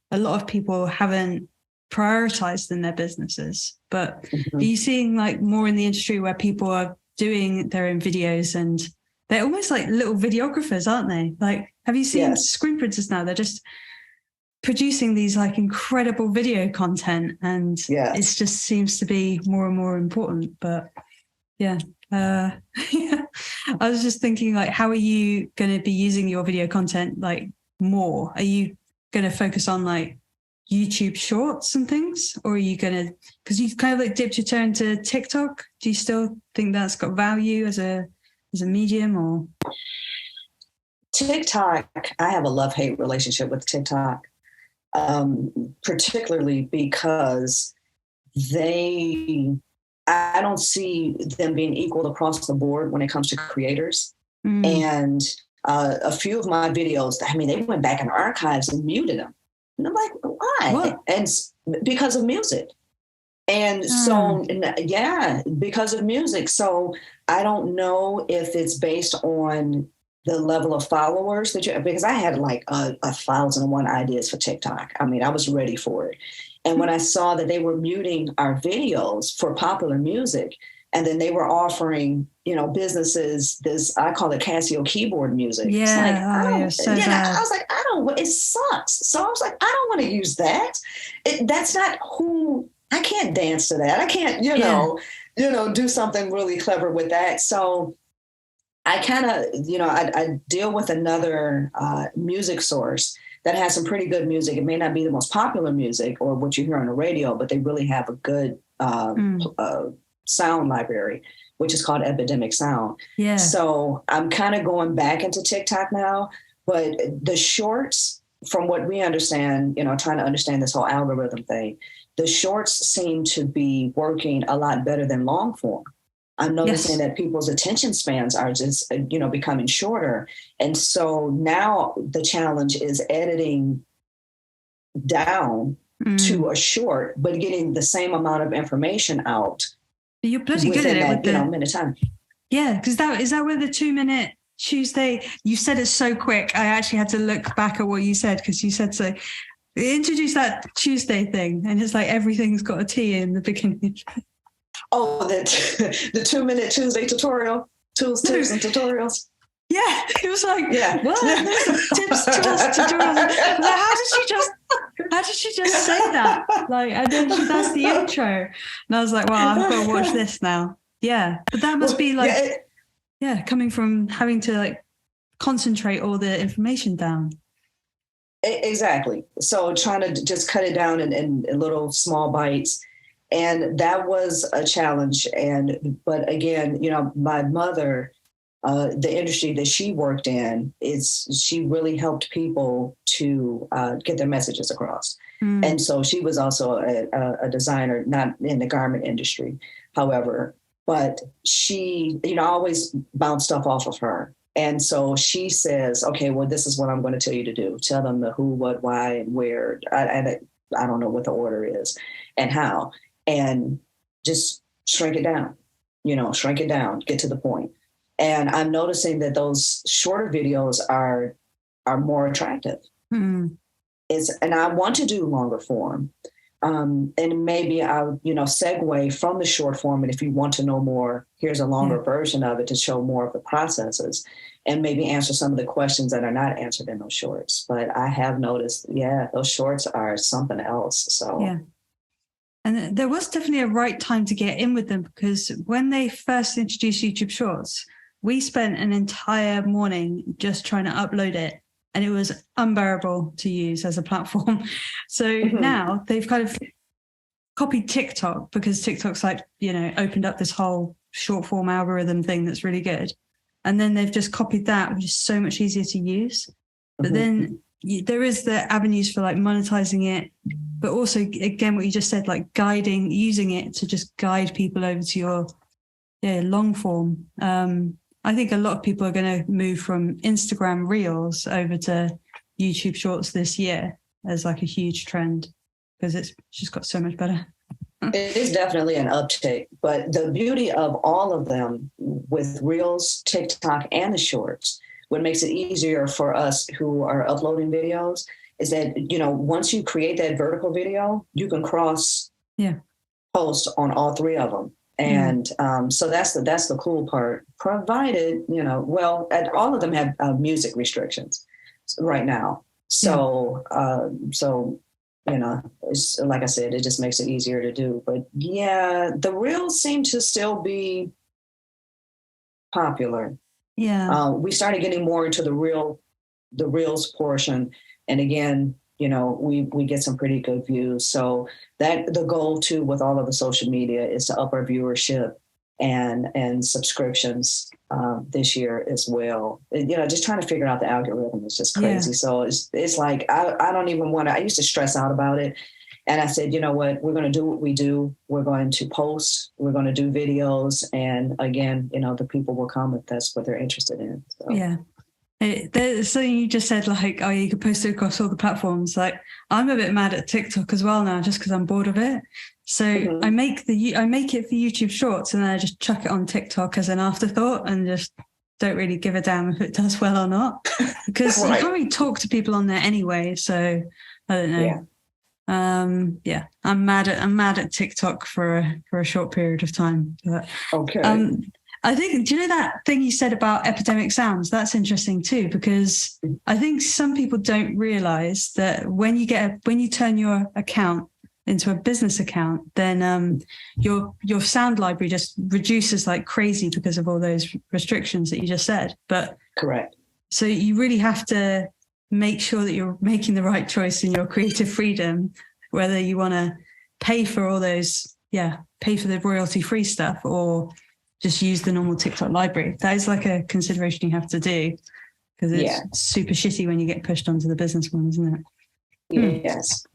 a lot of people haven't prioritized in their businesses. But are you seeing like more in the industry where people are doing their own videos and they're almost like little videographers, aren't they? Like, have you seen screen printers now? They're just producing these like incredible video content, and it just seems to be more and more important. But I was just thinking, like, how are you going to be using your video content like more? Are you going to focus on like YouTube shorts and things, or are you going to, because you've kind of like dipped your toe into TikTok? Do you still think that's got value as a medium? Or
TikTok, I have a love-hate relationship with TikTok, particularly because I don't see them being equal across the board when it comes to creators. And a few of my videos, they went back in the archives and muted them. And I'm like, why?
What?
And because of music. And so, because of music. So I don't know if it's based on the level of followers because I had like 1,001 ideas for TikTok. I was ready for it. And when I saw that they were muting our videos for popular music, and then they were offering, businesses this, I call it Casio keyboard music.
Yeah,
it's like, I was like, it sucks. So I was like, I don't want to use that. That's not who, I can't dance to that. I can't, do something really clever with that. So I kind of, I deal with another music source that has some pretty good music. It may not be the most popular music or what you hear on the radio, but they really have a good sound library, which is called Epidemic Sound.
Yeah.
So I'm kind of going back into TikTok now, but the shorts, from what we understand, trying to understand this whole algorithm thing, the shorts seem to be working a lot better than long form. I'm noticing that people's attention spans are just, becoming shorter. And so now the challenge is editing down to a short, but getting the same amount of information out.
You're bloody good at it with the
minute time.
Yeah, because is that where the 2-minute Tuesday? You said it so quick. I actually had to look back at what you said because you said so. Introduce that Tuesday thing, and it's like everything's got a T in the beginning.
Oh, the 2-minute Tuesday tutorial, tools, tips, and tutorials.
Yeah, it was like, what? Tips, tools, tutorials. Like, how did she just say that? Like, and then that's the intro. And I was like, well, I've got to watch this now. Yeah. But that must be like, coming from having to like concentrate all the information down.
Exactly. So trying to just cut it down in little small bites. And that was a challenge. But again, my mother, the industry that she worked in, she really helped people to get their messages across. And so she was also a designer, not in the garment industry, however, but she, I always bounce stuff off of her. And so she says, okay, well, this is what I'm going to tell you to do. Tell them the who, what, why, and where. I don't know what the order is and how. And just shrink it down, get to the point. And I'm noticing that those shorter videos are more attractive. And I want to do longer form. And maybe I'll, segue from the short form. And if you want to know more, here's a longer version of it to show more of the processes and maybe answer some of the questions that are not answered in those shorts. But I have noticed, those shorts are something else. So,
yeah. And there was definitely a right time to get in with them, because when they first introduced YouTube Shorts, we spent an entire morning just trying to upload it, and it was unbearable to use as a platform. So now they've kind of copied TikTok, because TikTok's like, opened up this whole short form algorithm thing that's really good. And then they've just copied that, which is so much easier to use. But then there is the avenues for like monetizing it, but also, again, what you just said, like using it to just guide people over to your long form. I think a lot of people are going to move from Instagram Reels over to YouTube Shorts this year as like a huge trend, because it's just got so much better.
It is definitely an uptick, but the beauty of all of them with Reels, TikTok, and the Shorts, what makes it easier for us who are uploading videos is that, once you create that vertical video, you can cross post on all three of them. And so that's the cool part, provided, all of them have music restrictions right now. So, it's, like I said, it just makes it easier to do. But the Reels seem to still be popular. Yeah. We started getting more into the Reels portion. And again, we get some pretty good views. So that the goal too with all of the social media is to up our viewership and subscriptions this year as well. Just trying to figure out the algorithm is just crazy. So it's like I don't even want to. I used to stress out about it, and I said, you know what, we're going to do what we do. We're going to post. We're going to do videos, and again, the people will come if that's what they're interested in. So. Yeah.
There's something you just said, like, oh, you could post it across all the platforms. Like, I'm a bit mad at TikTok as well now, just because I'm bored of it. So I make it for YouTube Shorts, and then I just chuck it on TikTok as an afterthought, and just don't really give a damn if it does well or not, because you can't really talk to people on there anyway. So I don't know. I'm mad at TikTok for a short period of time. But, I think, do you know that thing you said about epidemic sounds? That's interesting too, because I think some people don't realize that when you turn your account into a business account, then your sound library just reduces like crazy because of all those restrictions that you just said. But
correct.
So you really have to make sure that you're making the right choice in your creative freedom, whether you want to pay for all those pay for the royalty-free stuff or just use the normal TikTok library. That is like a consideration you have to do, because it's super shitty when you get pushed onto the business one, isn't
it? Yes.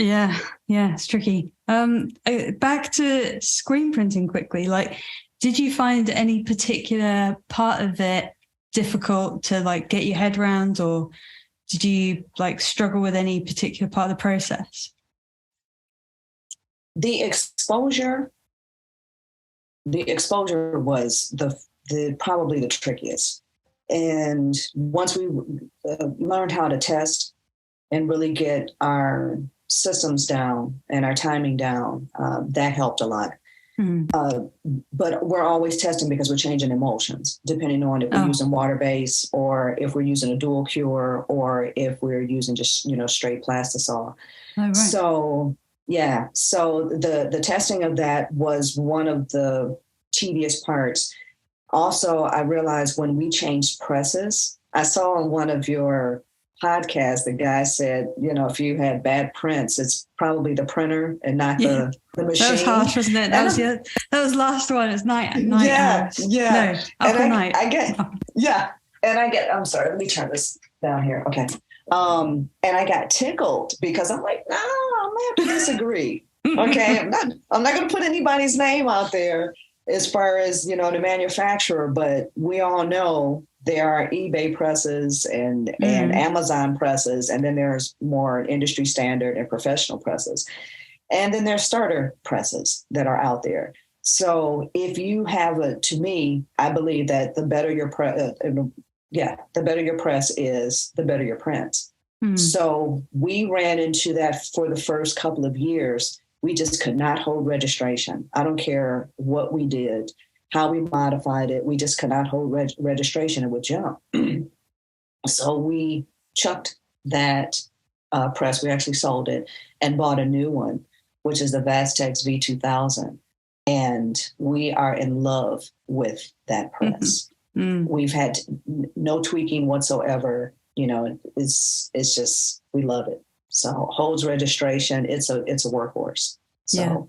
It's tricky. Back to screen printing quickly. Like, did you find any particular part of it difficult to like get your head around, or did you like struggle with any particular part of the process?
The exposure was the probably the trickiest. And once we learned how to test and really get our systems down and our timing down, that helped a lot. But we're always testing because we're changing emulsions, depending on if we're using Waterbased or if we're using a dual cure or if we're using just, straight plastisol. Right. So the testing of that was one of the tedious parts. Also, I realized when we changed presses, I saw on one of your podcasts, the guy said, if you had bad prints, it's probably the printer and not the machine.
That was harsh, wasn't it? That was last one. It's night hours.
Yeah.
No, up all night.
I'm sorry, let me turn this down here. Okay. And I got tickled because I'm like, no, I'm gonna have to disagree. Okay. I'm not going to put anybody's name out there as far as, the manufacturer, but we all know there are eBay presses and Amazon presses, and then there's more industry standard and professional presses. And then there's starter presses that are out there. So if you have to me, I believe that the better your press is, the better your prints. So we ran into that for the first couple of years. We just could not hold registration. I don't care what we did, how we modified it. We just could not hold registration. It would jump. So we chucked that press. We actually sold it and bought a new one, which is the Vastex V2000. And we are in love with that press. We've had no tweaking whatsoever. It's just, we love it. So holds registration. It's a workhorse. So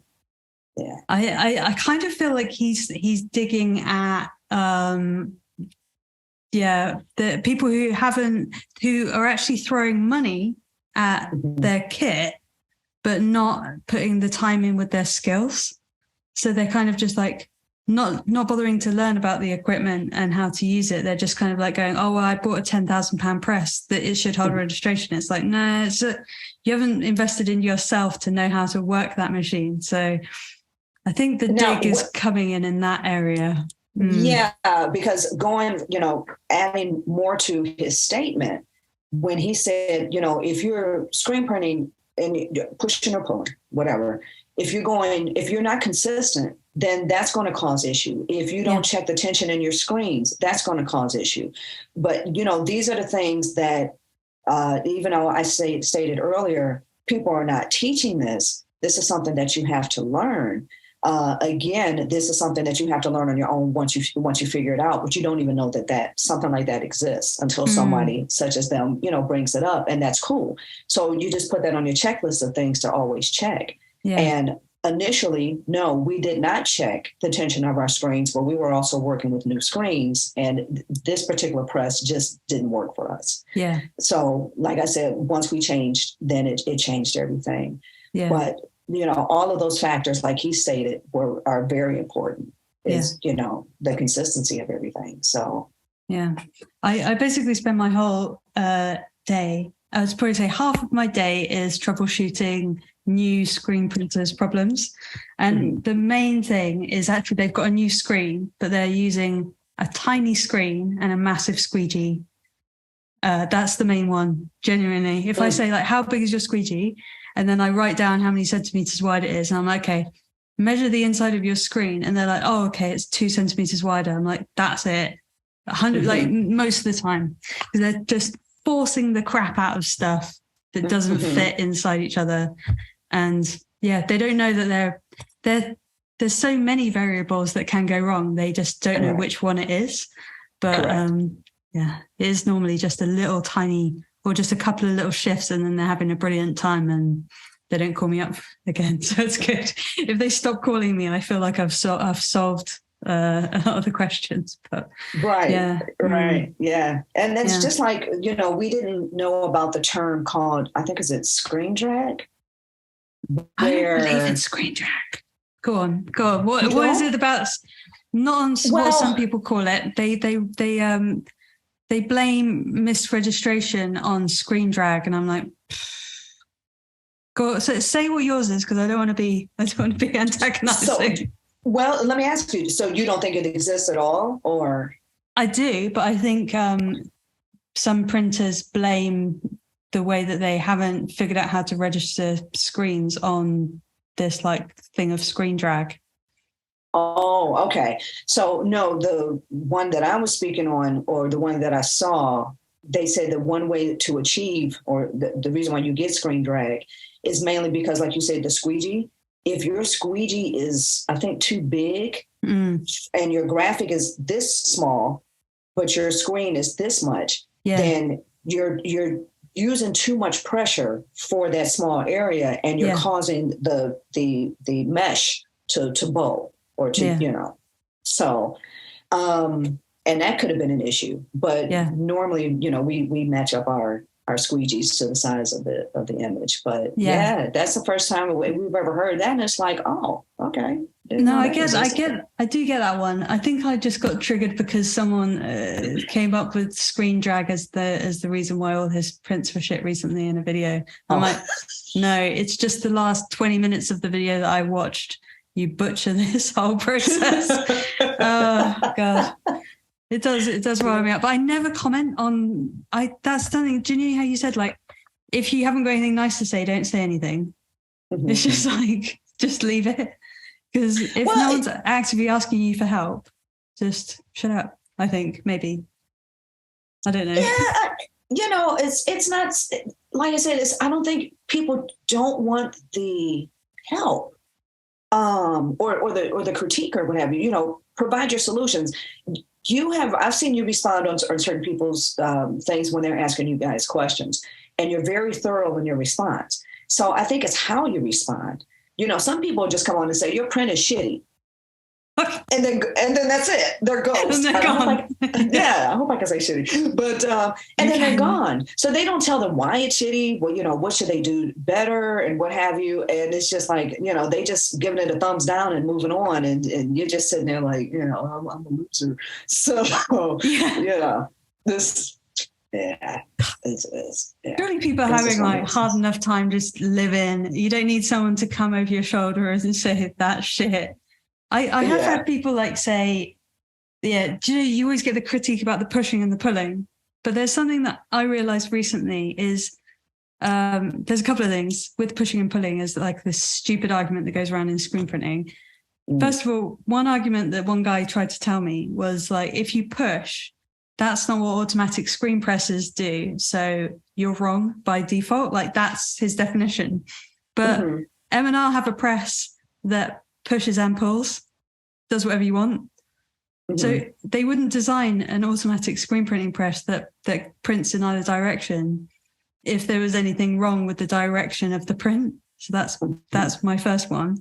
yeah.
I kind of feel like he's digging at the people who are actually throwing money at their kit, but not putting the time in with their skills. So they're kind of just like not bothering to learn about the equipment and how to use it. They're just kind of like going, oh, well, I bought a £10,000 press that it should hold registration. It's like, no, you haven't invested in yourself to know how to work that machine. So I think the dig is coming in that area.
Yeah, because adding more to his statement, when he said, if you're screen printing and pushing or pulling, whatever, if you're not consistent, then that's going to cause issue. If you don't check the tension in your screens, that's going to cause issue. But, these are the things that, even though I stated earlier, people are not teaching this. This is something that you have to learn. Again, this is something that you have to learn on your own once you figure it out, but you don't even know that something like that exists until somebody such as them, brings it up, and that's cool. So you just put that on your checklist of things to always check. Yeah. And initially, no, we did not check the tension of our screens, but we were also working with new screens, and this particular press just didn't work for us. Yeah. So, like I said, once we changed, then it changed everything. Yeah. But all of those factors, like he stated, are very important. Is the consistency of everything. So
yeah, I basically spend my whole day. I would probably say half of my day is troubleshooting new screen printers problems, and the main thing is actually they've got a new screen, but they're using a tiny screen and a massive squeegee. That's the main one. Genuinely, if I say like, how big is your squeegee? And then I write down how many centimeters wide it is. And I'm like, okay, measure the inside of your screen. And they're like, oh, okay, it's 2 centimeters wider. I'm like, that's it. 100, like most of the time. Because they're just forcing the crap out of stuff that doesn't fit inside each other. And yeah, they don't know that there's so many variables that can go wrong. They just don't know which one it is. But it is normally just a little tiny, or just a couple of little shifts, and then they're having a brilliant time. And they don't call me up again. So it's good. If they stop calling me, I feel like I've solved a lot of the questions. But
right,
yeah,
yeah. And that's just like, we didn't know about the term called, I think, is it screen drag?
I don't believe in screen drag. Go on. What is it about? Not on what some people call it. They blame misregistration on screen drag, and I'm like, go. So say what yours is, because I don't want to be antagonizing.
So, well, let me ask you. So you don't think it exists at all, or?
I do, but I think some printers blame the way that they haven't figured out how to register screens on this like thing of screen drag.
Oh, okay. So no, the one that I was speaking on, or the one that I saw, they say that one way to achieve, or the reason why you get screen drag is mainly because, like you said, the squeegee. If your squeegee is, I think, too big and your graphic is this small, but your screen is this much, then you're using too much pressure for that small area, and you're causing the mesh to bow. Or to, so, and that could have been an issue, but normally, we match up our squeegees to the size of the image, but that's the first time we've ever heard that. And it's like, oh, okay.
No, I do get that one. I think I just got triggered because someone came up with screen drag as the reason why all his prints were shit recently in a video. I'm like, no, it's just the last 20 minutes of the video that I watched. You butcher this whole process. Oh God, it does rile me up. But I never comment on. That's something. Do you know how you said, like, if you haven't got anything nice to say, don't say anything. Mm-hmm. It's just like, just leave it, because if no one's actively asking you for help, just shut up. I think maybe. I don't know.
Yeah, it's not like I said. I don't think people don't want the help. Or the critique or what have you, provide your solutions. I've seen you respond on certain people's things when they're asking you guys questions, and you're very thorough in your response. So I think it's how you respond. Some people just come on and say, your print is shitty. And then that's it. They're ghosts.
And they're gone.
I hope I can say shitty. But and then they're gone. So they don't tell them why it's shitty. Well, what should they do better and what have you. And it's just like, they just giving it a thumbs down and moving on. And you're just sitting there like, I'm a loser. So this.
Surely people are having like hard enough time just living. You don't need someone to come over your shoulder and say that shit. I have had people like say, do you always get the critique about the pushing and the pulling, but there's something that I realized recently is there's a couple of things with pushing and pulling is like this stupid argument that goes around in screen printing. First of all, one argument that one guy tried to tell me was like, if you push, that's not what automatic screen presses do. So you're wrong by default. Like that's his definition. But M&R have a press that pushes and pulls, does whatever you want. So they wouldn't design an automatic screen printing press that prints in either direction if there was anything wrong with the direction of the print. So that's my first one.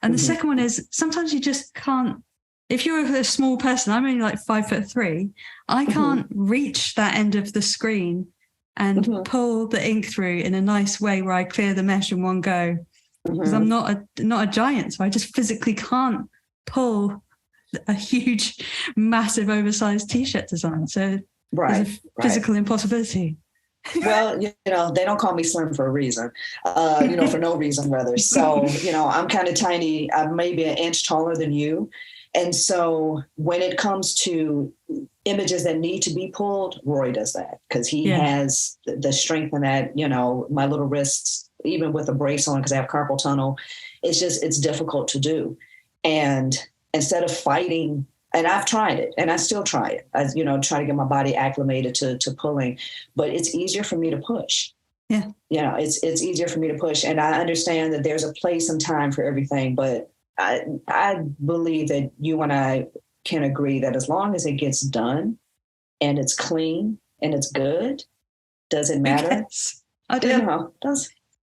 And the second one is sometimes you just can't, if you're a small person, I'm only like 5'3", I can't reach that end of the screen and pull the ink through in a nice way where I clear the mesh in one go. Because I'm not a giant, so I just physically can't pull a huge, massive, oversized T-shirt design. So there's a physical impossibility.
Well, they don't call me slim for a reason, for no reason rather. So, I'm kind of tiny. I'm maybe an inch taller than you. And so when it comes to images that need to be pulled, Roy does that because he has the strength in that, my little wrists, even with a brace on because I have carpal tunnel, it's difficult to do. And instead of fighting, and I've tried it and I still try it, try to get my body acclimated to pulling, but it's easier for me to push.
Yeah.
It's easier for me to push. And I understand that there's a place and time for everything, but I believe that you and I can agree that as long as it gets done and it's clean and it's good, does it matter?
Yes. I don't know.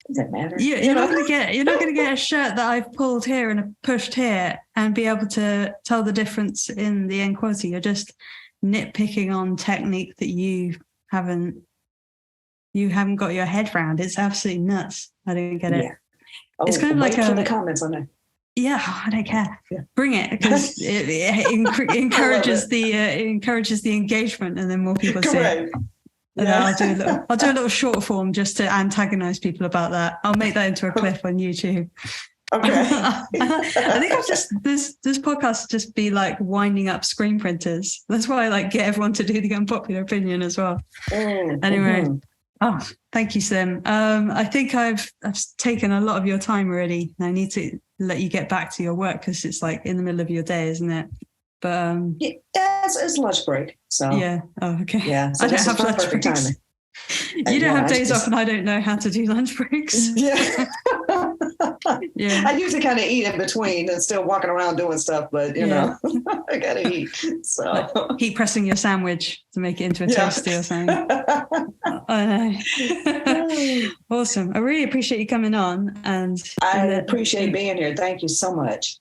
Does it matter?
You're not going to get a shirt that I've pulled here and pushed here and be able to tell the difference in the end quality. You're just nitpicking on technique that you haven't got your head around. It's absolutely nuts. I don't get it.
Yeah. Oh,
it's kind of like
the comments on that.
Yeah, I don't care. Yeah. Bring it, because it encourages the engagement, and then more people see it. Yeah. I'll do a little short form just to antagonize people about that. I'll make that into a clip on YouTube.
Okay.
I think this podcast just be like winding up screen printers. That's why I like get everyone to do the unpopular opinion as well. Anyway. Oh, thank you, Sim. I think I've taken a lot of your time already. I need to let you get back to your work because it's like in the middle of your day, isn't it? But
it's lunch break. So
yeah. Oh, okay.
Yeah. So
I don't have lunch breaks.
Timing.
You don't have days off, and I don't know how to do lunch breaks.
Yeah.
Yeah.
I usually kind of eat in between and still walking around doing stuff, but you know, I gotta eat. So
like heat pressing your sandwich to make it into a toasty or something. I know. Awesome. I really appreciate you coming on, and
I appreciate being here. Thank you so much.